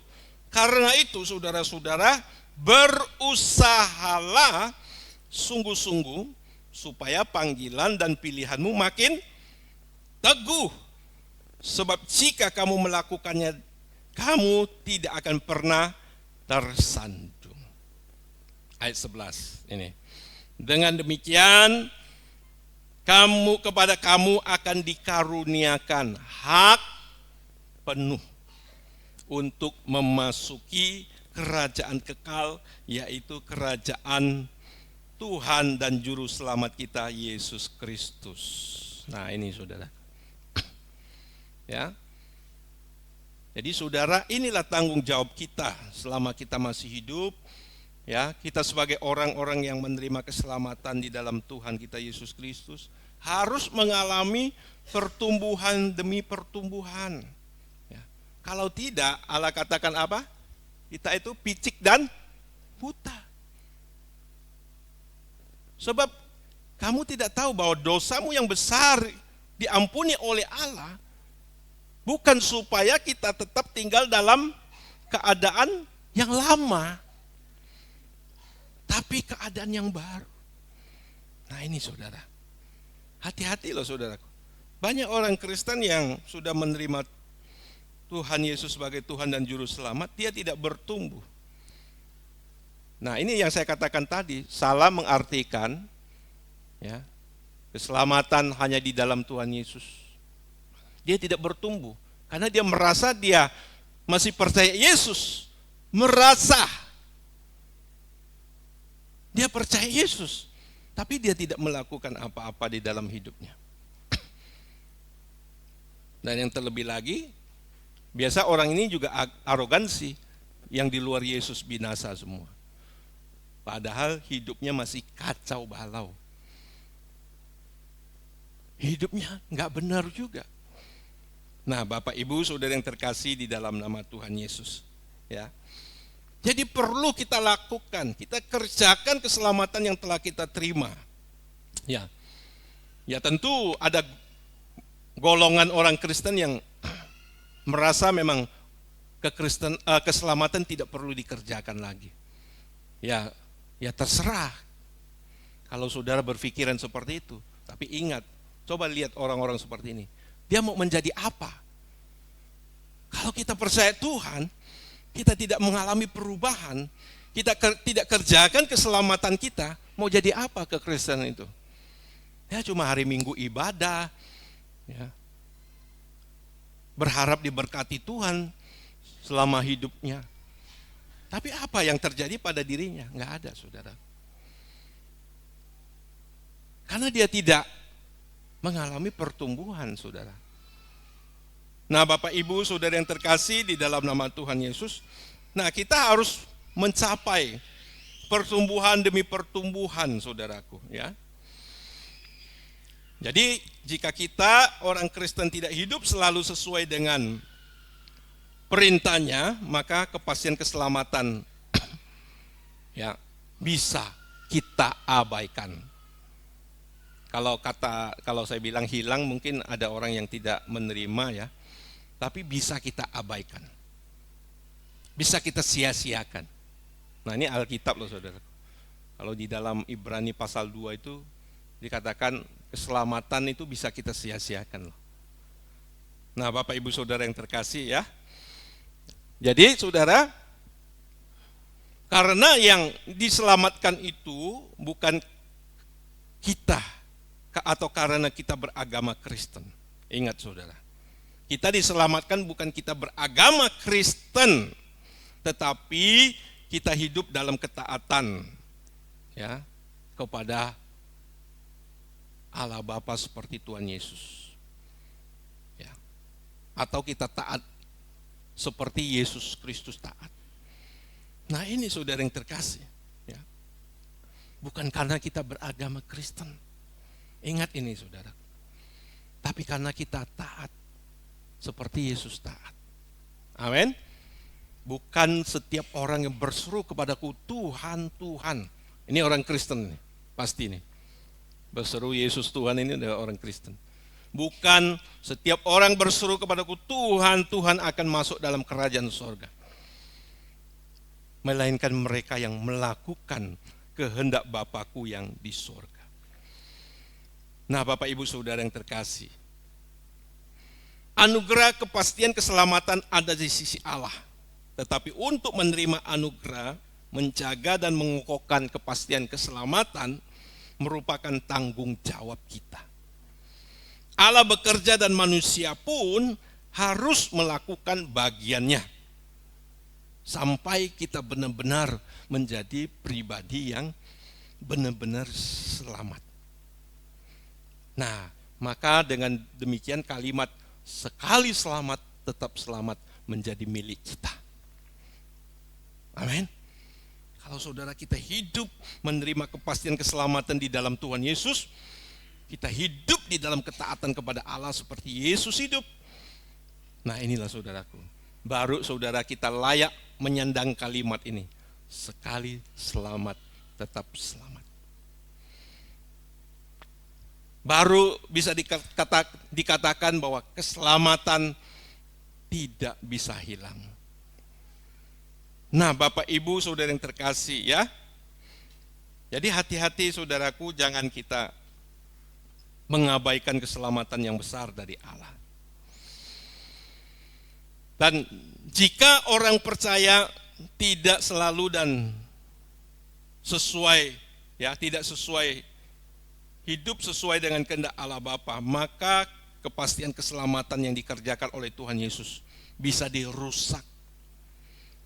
Karena itu saudara-saudara, berusahalah sungguh-sungguh supaya panggilan dan pilihanmu makin teguh. Sebab jika kamu melakukannya, kamu tidak akan pernah tersandung. Ayat 11 ini. Dengan demikian kepada kamu akan dikaruniakan hak penuh untuk memasuki kerajaan kekal, yaitu kerajaan Tuhan dan Juru Selamat kita Yesus Kristus. Nah, ini saudara. Ya. Jadi saudara, inilah tanggung jawab kita selama kita masih hidup. Ya, kita sebagai orang-orang yang menerima keselamatan di dalam Tuhan kita Yesus Kristus harus mengalami pertumbuhan demi pertumbuhan. Ya. Kalau tidak, Allah katakan apa? Kita itu picik dan buta. Sebab kamu tidak tahu bahwa dosamu yang besar diampuni oleh Allah bukan supaya kita tetap tinggal dalam keadaan yang lama, tapi keadaan yang baru. Nah ini saudara, hati-hati loh saudaraku. Banyak orang Kristen yang sudah menerima Tuhan Yesus sebagai Tuhan dan Juru Selamat, dia tidak bertumbuh. Nah ini yang saya katakan tadi, salah mengartikan ya, keselamatan hanya di dalam Tuhan Yesus. Dia tidak bertumbuh, karena dia merasa dia masih percaya Yesus. Merasa dia percaya Yesus, tapi dia tidak melakukan apa-apa di dalam hidupnya. Dan yang terlebih lagi, biasa orang ini juga arogansi, yang di luar Yesus binasa semua. Padahal hidupnya masih kacau balau. Hidupnya nggak benar juga. Nah, Bapak Ibu Saudara yang terkasih di dalam nama Tuhan Yesus, ya. Jadi perlu kita lakukan, kita kerjakan keselamatan yang telah kita terima. Ya. Ya tentu ada golongan orang Kristen yang merasa memang keselamatan tidak perlu dikerjakan lagi. Ya terserah kalau saudara berpikiran seperti itu. Tapi ingat, coba lihat orang-orang seperti ini. Dia mau menjadi apa? Kalau kita percaya Tuhan, kita tidak mengalami perubahan, kita tidak kerjakan keselamatan kita, mau jadi apa kekristenan itu? Ya cuma hari Minggu ibadah, ya, berharap diberkati Tuhan selama hidupnya. Tapi apa yang terjadi pada dirinya? Enggak ada, saudara. Karena dia tidak mengalami pertumbuhan, saudara. Nah, Bapak Ibu Saudara yang terkasih di dalam nama Tuhan Yesus, nah kita harus mencapai pertumbuhan demi pertumbuhan, saudaraku, ya. Jadi jika kita orang Kristen tidak hidup selalu sesuai dengan perintahnya, maka kepastian keselamatan ya bisa kita abaikan. Kalau saya bilang hilang, mungkin ada orang yang tidak menerima ya. Tapi bisa kita abaikan. Bisa kita sia-siakan. Nah, ini Alkitab loh saudara. Kalau di dalam Ibrani pasal 2 itu dikatakan keselamatan itu bisa kita sia-siakan loh. Nah, Bapak Ibu Saudara yang terkasih ya. Jadi saudara, karena yang diselamatkan itu bukan kita atau karena kita beragama Kristen. Ingat saudara, kita diselamatkan bukan kita beragama Kristen, tetapi kita hidup dalam ketaatan ya kepada Allah Bapa seperti Tuhan Yesus. Ya. Atau kita taat seperti Yesus Kristus taat. Nah, ini saudara yang terkasih, ya. Bukan karena kita beragama Kristen. Ingat ini saudara. Tapi karena kita taat seperti Yesus taat. Amin. Bukan setiap orang yang berseru kepadaku Tuhan, Tuhan. Ini orang Kristen nih, pasti nih. Berseru Yesus Tuhan ini adalah orang Kristen. Bukan setiap orang berseru kepadaku Tuhan, Tuhan akan masuk dalam kerajaan surga. Melainkan mereka yang melakukan kehendak Bapakku yang di surga. Nah, Bapak Ibu Saudara yang terkasih, anugerah kepastian keselamatan ada di sisi Allah. Tetapi untuk menerima anugerah, menjaga dan mengukuhkan kepastian keselamatan merupakan tanggung jawab kita. Allah bekerja dan manusia pun harus melakukan bagiannya. Sampai kita benar-benar menjadi pribadi yang benar-benar selamat. Nah, maka dengan demikian kalimat sekali selamat tetap selamat menjadi milik kita. Amin. Kalau saudara kita hidup menerima kepastian keselamatan di dalam Tuhan Yesus, kita hidup di dalam ketaatan kepada Allah seperti Yesus hidup. Nah, inilah saudaraku, baru saudara kita layak menyandang kalimat ini. Sekali selamat tetap selamat. baru bisa dikatakan bahwa keselamatan tidak bisa hilang. Nah, Bapak Ibu Saudara yang terkasih ya. Jadi hati-hati saudaraku, jangan kita mengabaikan keselamatan yang besar dari Allah. Dan jika orang percaya tidak selalu dan sesuai ya, tidak sesuai hidup sesuai dengan kehendak Allah Bapa, maka kepastian keselamatan yang dikerjakan oleh Tuhan Yesus bisa dirusak,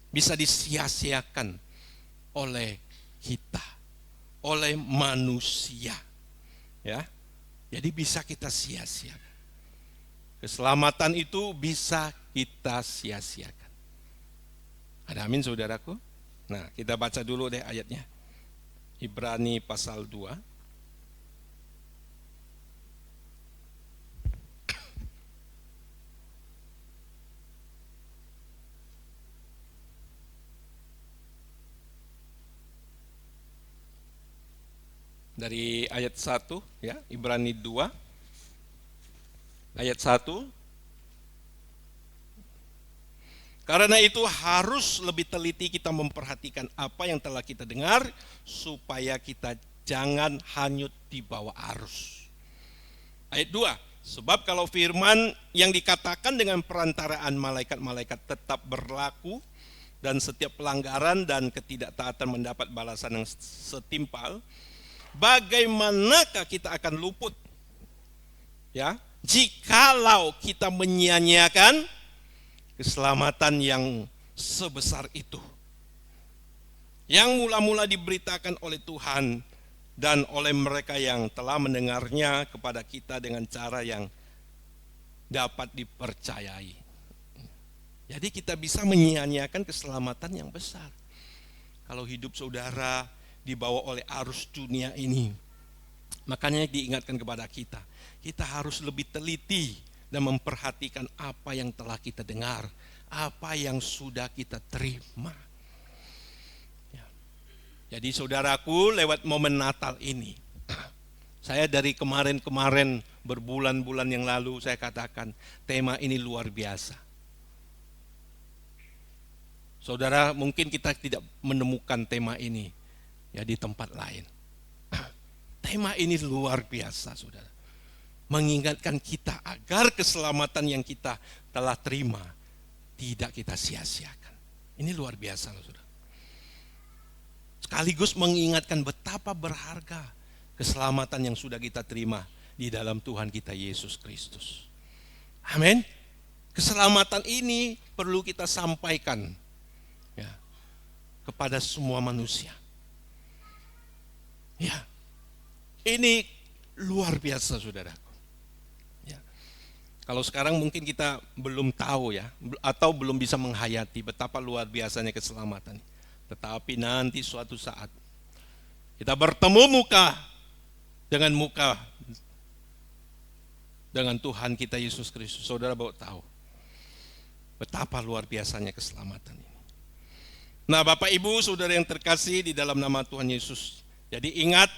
bisa disia-siakan oleh kita, oleh manusia. Ya. Jadi bisa kita sia-siakan. Keselamatan itu bisa kita sia-siakan. Ada amin saudaraku? Nah, kita baca dulu deh ayatnya. Ibrani pasal 2. Dari ayat 1 ya, Ibrani 2 ayat 1. Karena itu harus lebih teliti kita memperhatikan apa yang telah kita dengar supaya kita jangan hanyut di bawah arus. Ayat 2. Sebab kalau firman yang dikatakan dengan perantaraan malaikat-malaikat tetap berlaku dan setiap pelanggaran dan ketidaktaatan mendapat balasan yang setimpal, bagaimanakah kita akan luput? Ya, jikalau kita menyia-nyiakan keselamatan yang sebesar itu, yang mula-mula diberitakan oleh Tuhan dan oleh mereka yang telah mendengarnya kepada kita dengan cara yang dapat dipercayai. Jadi kita bisa menyia-nyiakan keselamatan yang besar kalau hidup saudara dibawa oleh arus dunia ini. Makanya diingatkan kepada kita, kita harus lebih teliti dan memperhatikan apa yang telah kita dengar, apa yang sudah kita terima. Ya. Jadi saudaraku, lewat momen Natal ini, saya dari kemarin-kemarin berbulan-bulan yang lalu saya katakan tema ini luar biasa. Saudara, mungkin kita tidak menemukan tema ini ya di tempat lain. Tema ini luar biasa, saudara. Mengingatkan kita agar keselamatan yang kita telah terima tidak kita sia-siakan. Ini luar biasa, saudara. Sekaligus mengingatkan betapa berharga keselamatan yang sudah kita terima di dalam Tuhan kita Yesus Kristus. Amin. Keselamatan ini perlu kita sampaikan ya, kepada semua manusia. Ya, ini luar biasa saudaraku. Ya. Kalau sekarang mungkin kita belum tahu ya, atau belum bisa menghayati betapa luar biasanya keselamatan. Tetapi nanti suatu saat kita bertemu muka dengan Tuhan kita Yesus Kristus. Saudara baru tahu betapa luar biasanya keselamatan ini. Nah, Bapak Ibu, saudara yang terkasih di dalam nama Tuhan Yesus. Jadi ingat,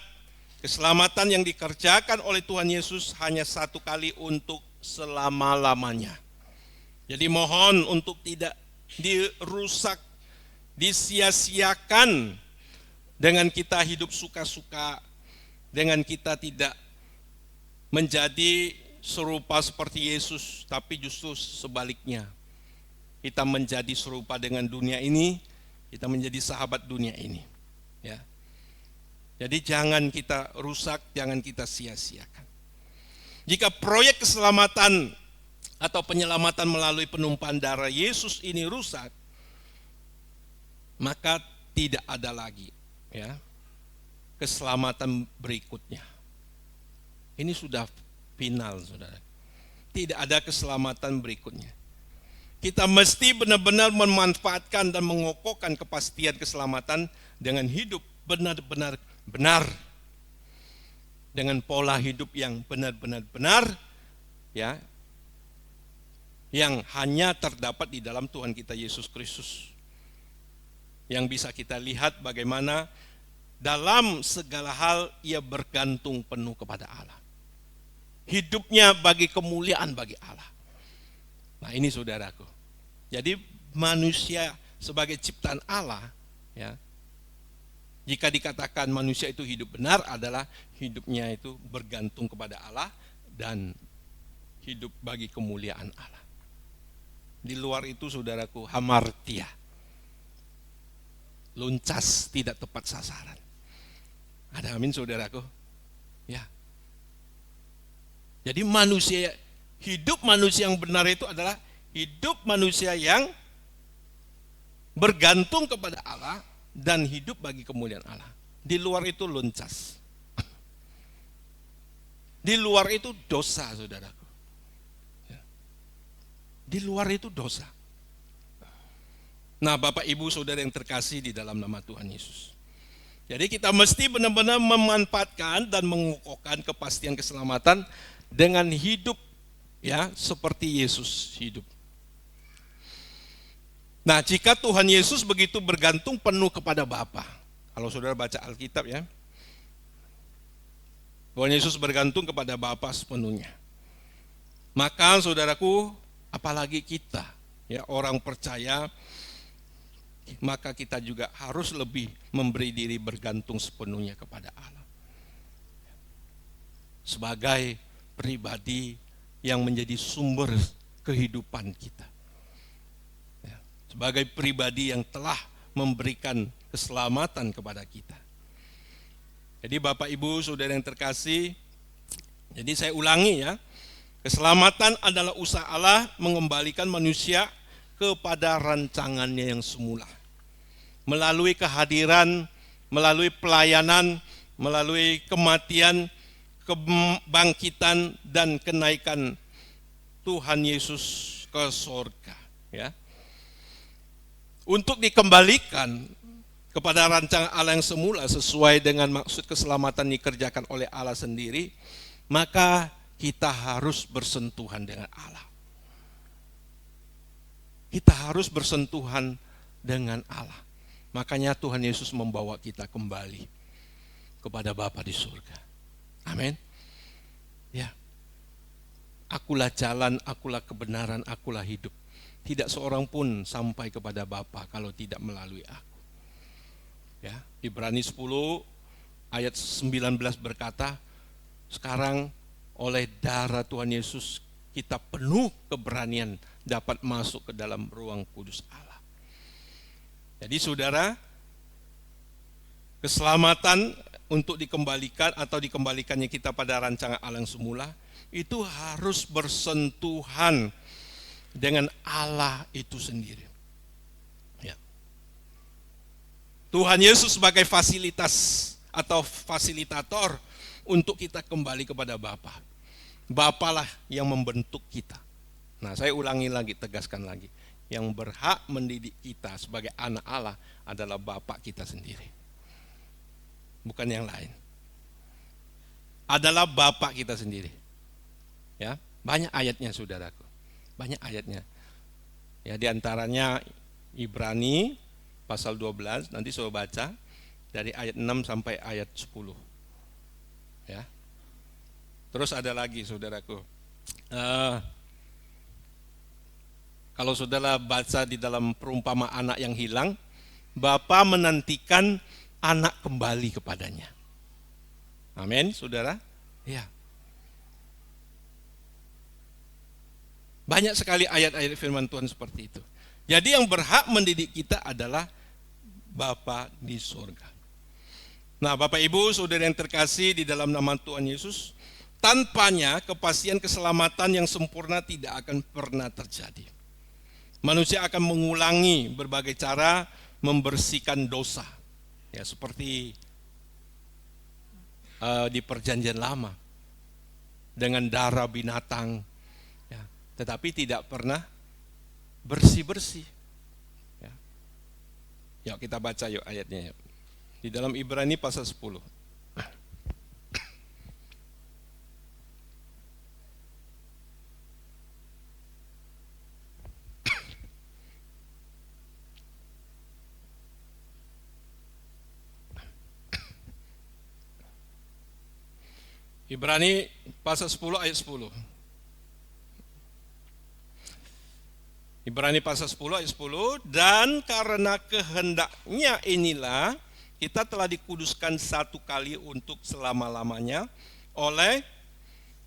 keselamatan yang dikerjakan oleh Tuhan Yesus hanya satu kali untuk selama-lamanya. Jadi mohon untuk tidak dirusak, disia-siakan dengan kita hidup suka-suka, dengan kita tidak menjadi serupa seperti Yesus, tapi justru sebaliknya. Kita menjadi serupa dengan dunia ini, kita menjadi sahabat dunia ini. Ya. Jadi jangan kita rusak, jangan kita sia-siakan. Jika proyek keselamatan atau penyelamatan melalui penumpahan darah Yesus ini rusak, maka tidak ada lagi ya keselamatan berikutnya. Ini sudah final, saudara. Tidak ada keselamatan berikutnya. Kita mesti benar-benar memanfaatkan dan mengokohkan kepastian keselamatan dengan hidup benar-benar benar, dengan pola hidup yang benar-benar benar, ya, yang hanya terdapat di dalam Tuhan kita Yesus Kristus, yang bisa kita lihat bagaimana dalam segala hal ia bergantung penuh kepada Allah. hidupnya bagi kemuliaan bagi Allah. Nah ini saudaraku. Jadi manusia sebagai ciptaan Allah, ya, jika dikatakan manusia itu hidup benar adalah hidupnya itu bergantung kepada Allah dan hidup bagi kemuliaan Allah. Di luar itu saudaraku hamartia, luncas, tidak tepat sasaran. Ada amin saudaraku? Ya. Jadi hidup manusia yang benar itu adalah hidup manusia yang bergantung kepada Allah dan hidup bagi kemuliaan Allah. Di luar itu luncas. Di luar itu dosa, saudaraku. Ya. Di luar itu dosa. Nah, Bapak Ibu Saudara yang terkasih di dalam nama Tuhan Yesus. Jadi kita mesti benar-benar memanfaatkan dan mengukuhkan kepastian keselamatan dengan hidup ya seperti Yesus hidup. Nah, jika Tuhan Yesus begitu bergantung penuh kepada Bapa. Kalau saudara baca Alkitab ya. Tuhan Yesus bergantung kepada Bapa sepenuhnya. Maka saudaraku, apalagi kita ya orang percaya, maka kita juga harus lebih memberi diri bergantung sepenuhnya kepada Allah. Sebagai pribadi yang menjadi sumber kehidupan kita. Sebagai pribadi yang telah memberikan keselamatan kepada kita. Jadi Bapak Ibu Saudara yang terkasih, jadi saya ulangi ya, keselamatan adalah usaha Allah mengembalikan manusia kepada rancangannya yang semula. Melalui kehadiran, melalui pelayanan, melalui kematian, kebangkitan dan kenaikan Tuhan Yesus ke surga ya. Untuk dikembalikan kepada rancangan Allah yang semula sesuai dengan maksud keselamatan dikerjakan oleh Allah sendiri, maka kita harus bersentuhan dengan Allah. Kita harus bersentuhan dengan Allah. Makanya Tuhan Yesus membawa kita kembali kepada Bapa di surga. Amin. Ya. Akulah jalan, akulah kebenaran, akulah hidup. Tidak seorang pun sampai kepada Bapa kalau tidak melalui aku. Ya, Ibrani 10 ayat 19 berkata, sekarang oleh darah Tuhan Yesus kita penuh keberanian dapat masuk ke dalam ruang kudus Allah. Jadi saudara, keselamatan untuk dikembalikan atau dikembalikannya kita pada rancangan Allah yang semula, itu harus bersentuhan dengan Allah itu sendiri. Ya. Tuhan Yesus sebagai fasilitas atau fasilitator untuk kita kembali kepada Bapa. Bapalah yang membentuk kita. Nah, saya ulangi lagi, tegaskan lagi. Yang berhak mendidik kita sebagai anak Allah adalah Bapa kita sendiri. Bukan yang lain. Adalah Bapa kita sendiri. Ya, banyak ayatnya saudaraku. Banyak ayatnya. Ya, di antaranya Ibrani pasal 12, nanti saya baca dari ayat 6 sampai ayat 10. Ya. Terus ada lagi saudaraku. Kalau saudara baca di dalam perumpamaan anak yang hilang, Bapa menantikan anak kembali kepadanya. Amin, saudara? Ya. Banyak sekali ayat-ayat firman Tuhan seperti itu. Jadi yang berhak mendidik kita adalah Bapa di surga. Nah, Bapak Ibu, saudara yang terkasih di dalam nama Tuhan Yesus, tanpanya kepastian keselamatan yang sempurna tidak akan pernah terjadi. Manusia akan mengulangi berbagai cara membersihkan dosa. Ya, seperti di perjanjian lama dengan darah binatang. Tetapi tidak pernah bersih-bersih. Ya. Yuk kita baca yuk ayatnya. Yuk. Di dalam Ibrani pasal 10. Ibrani pasal 10 ayat 10. Ibrani pasal 10 ayat 10, dan karena kehendaknya inilah kita telah dikuduskan satu kali untuk selama-lamanya oleh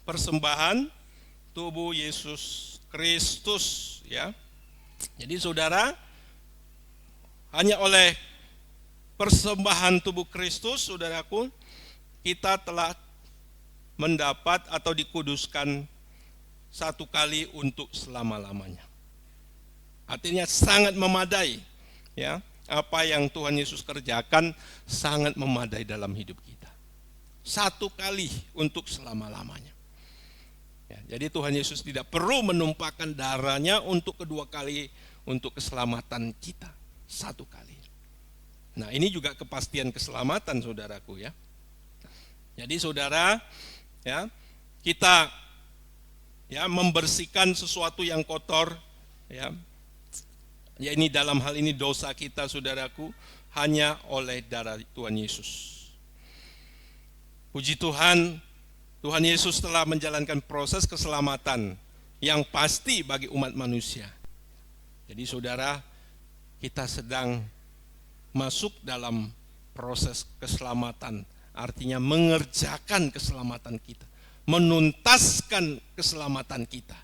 persembahan tubuh Yesus Kristus, ya. Jadi saudara, hanya oleh persembahan tubuh Kristus, saudaraku, kita telah mendapat atau dikuduskan satu kali untuk selama-lamanya. Artinya sangat memadai, ya. Apa yang Tuhan Yesus kerjakan sangat memadai dalam hidup kita. Satu kali untuk selama-lamanya. Ya, jadi Tuhan Yesus tidak perlu menumpahkan darahnya untuk kedua kali untuk keselamatan kita. Satu kali. Nah, ini juga kepastian keselamatan, saudaraku, ya. Jadi saudara, ya, kita ya membersihkan sesuatu yang kotor, ya. Ya, ini dalam hal ini dosa kita, saudaraku, hanya oleh darah Tuhan Yesus. Puji Tuhan, Tuhan Yesus telah menjalankan proses keselamatan yang pasti bagi umat manusia. Jadi saudara, kita sedang masuk dalam proses keselamatan, artinya mengerjakan keselamatan kita, menuntaskan keselamatan kita,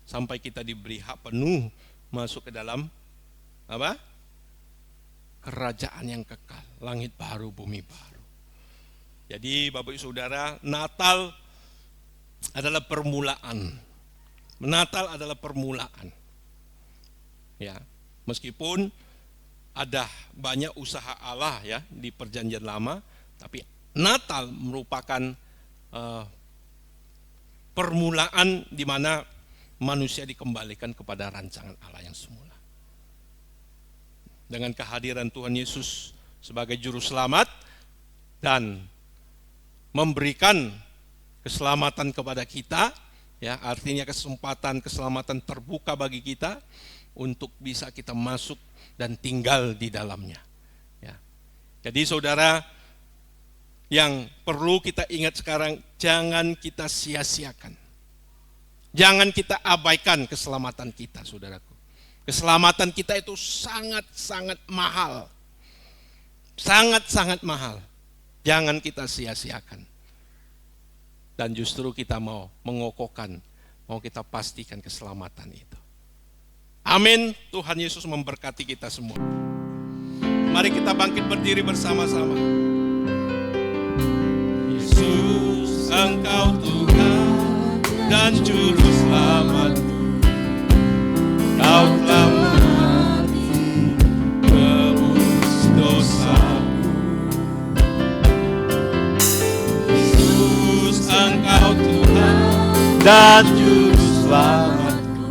sampai kita diberi hak penuh masuk ke dalam apa? Kerajaan yang kekal, langit baru, bumi baru. Jadi Bapak Ibu Saudara, Natal adalah permulaan. Natal adalah permulaan. Ya, meskipun ada banyak usaha Allah, ya, di Perjanjian Lama, tapi Natal merupakan permulaan di mana manusia dikembalikan kepada rancangan Allah yang semula. Dengan kehadiran Tuhan Yesus sebagai juru selamat dan memberikan keselamatan kepada kita, ya, artinya kesempatan keselamatan terbuka bagi kita untuk bisa kita masuk dan tinggal di dalamnya. Ya. Jadi saudara, yang perlu kita ingat sekarang, jangan kita sia-siakan. Jangan kita abaikan keselamatan kita, saudaraku. Keselamatan kita itu sangat-sangat mahal. Sangat-sangat mahal. Jangan kita sia-siakan. Dan justru kita mau mengokohkan, mau kita pastikan keselamatan itu. Amin. Tuhan Yesus memberkati kita semua. Mari kita bangkit berdiri bersama-sama. Yesus, Engkau Tuhan dan Juru Selamatku. Kau telah mati tebus dosaku. Yesus, Engkau Tuhan dan Juru Selamatku.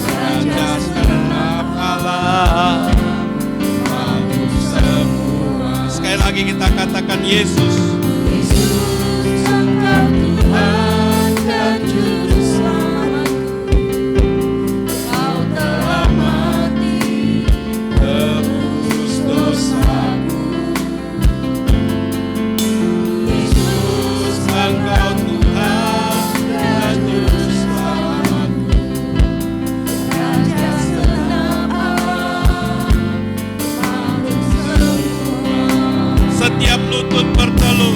Raja segenap alam, makhluk semua. Sekali lagi kita katakan Yesus. Yesus, Engkau Tuhan dan Juru Selamatku. Kau telah mati tebus dosaku. Yesus, Engkau Tuhan dan Juru Selamatku. Raja segenap alam, makhluk semua. Setiap lutut bertelur.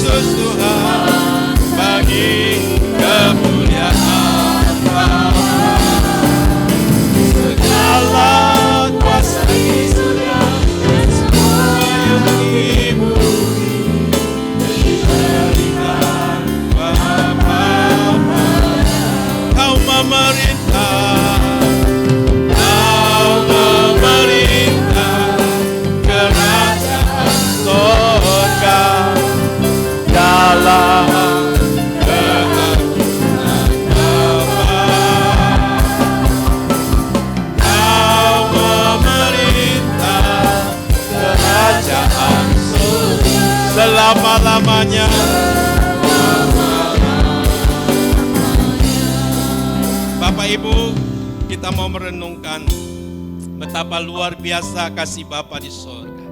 Yesus Tuhan, bagi kemuliaan Bapa. Segala kuasa di surga dan semua yang di bumi diberikan Bapa. Kau memerintah, Kau memerintah kerajaan surga dalam keagungan Bapa. Kau memerintah kerajaan surga selama-lamanya. Bapak Ibu, kita mau merenungkan betapa luar biasa kasih Bapa di surga.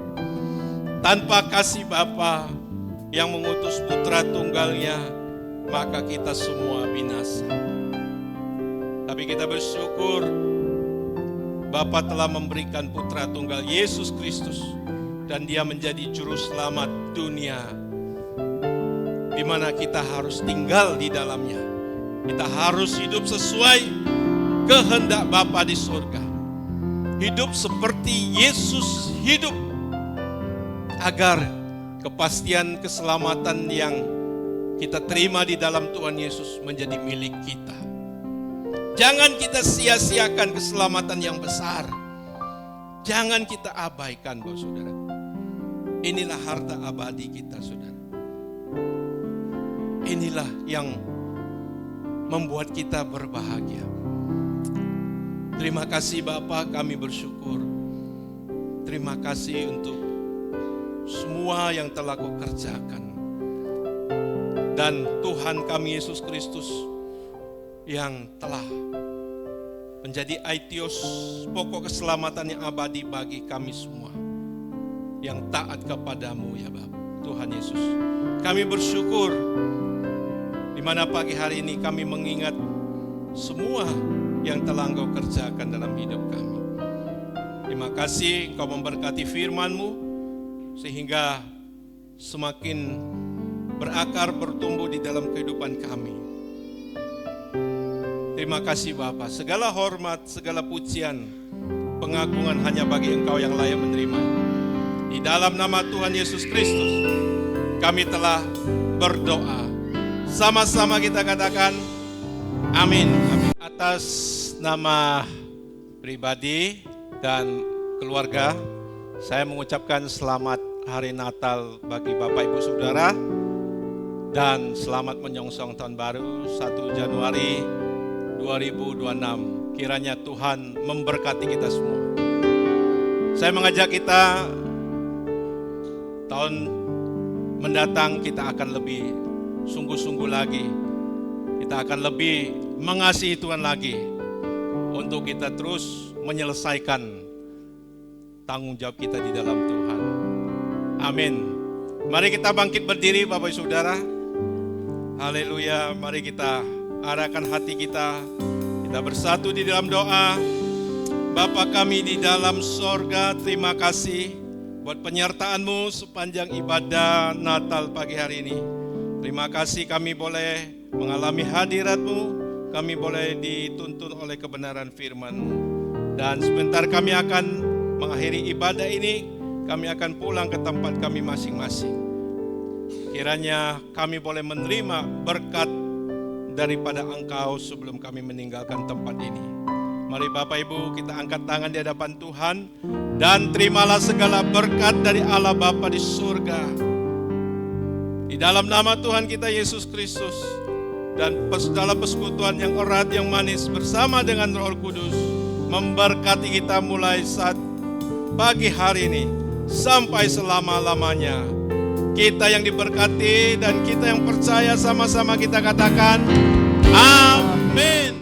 Tanpa kasih Bapa yang mengutus putra tunggalnya, maka kita semua binasa. Tapi kita bersyukur Bapa telah memberikan putra tunggal Yesus Kristus, dan dia menjadi juru selamat dunia, di mana kita harus tinggal di dalamnya. Kita harus hidup sesuai kehendak Bapa di surga. Hidup seperti Yesus hidup, agar kepastian keselamatan yang kita terima di dalam Tuhan Yesus menjadi milik kita. Jangan kita sia-siakan keselamatan yang besar. Jangan kita abaikan, Bapak Saudara. Inilah harta abadi kita, Saudara. Inilah yang membuat kita berbahagia. Terima kasih Bapa, kami bersyukur. Terima kasih untuk semua yang telah Kau kerjakan. Dan Tuhan kami Yesus Kristus yang telah menjadi aitios, pokok keselamatan yang abadi bagi kami semua yang taat kepadamu ya Bapa. Tuhan Yesus, kami bersyukur di mana pagi hari ini kami mengingat semua yang telah Engkau kerjakan dalam hidup kami. Terima kasih Engkau memberkati firman-Mu sehingga semakin berakar, bertumbuh di dalam kehidupan kami. Terima kasih Bapa, segala hormat, segala pujian, pengagungan hanya bagi Engkau yang layak menerima. Di dalam nama Tuhan Yesus Kristus kami telah berdoa. Sama-sama kita katakan amin. Amin. Atas nama pribadi dan keluarga, saya mengucapkan selamat Hari Natal bagi Bapak Ibu Saudara dan selamat menyongsong tahun baru 1 Januari 2026. Kiranya Tuhan memberkati kita semua. Saya mengajak kita tahun mendatang kita akan lebih sungguh-sungguh lagi. Kita akan lebih mengasihi Tuhan lagi untuk kita terus menyelesaikan tanggung jawab kita di dalam Tuhan. Amin. Mari kita bangkit berdiri Bapak Ibu Saudara. Haleluya. Mari kita arahkan hati kita. Kita bersatu di dalam doa. Bapa kami di dalam sorga, terima kasih buat penyertaan-Mu sepanjang ibadah Natal pagi hari ini. Terima kasih kami boleh mengalami hadirat-Mu, kami boleh dituntun oleh kebenaran firman-Mu. Dan sebentar kami akan mengakhiri ibadah ini, kami akan pulang ke tempat kami masing-masing. Kiranya kami boleh menerima berkat daripada Engkau sebelum kami meninggalkan tempat ini. Mari Bapak Ibu kita angkat tangan di hadapan Tuhan dan terimalah segala berkat dari Allah Bapa di surga. Di dalam nama Tuhan kita Yesus Kristus dan dalam persekutuan yang erat yang manis bersama dengan Roh Kudus memberkati kita mulai saat pagi hari ini sampai selama-lamanya. Kita yang diberkati dan kita yang percaya sama-sama kita katakan amin.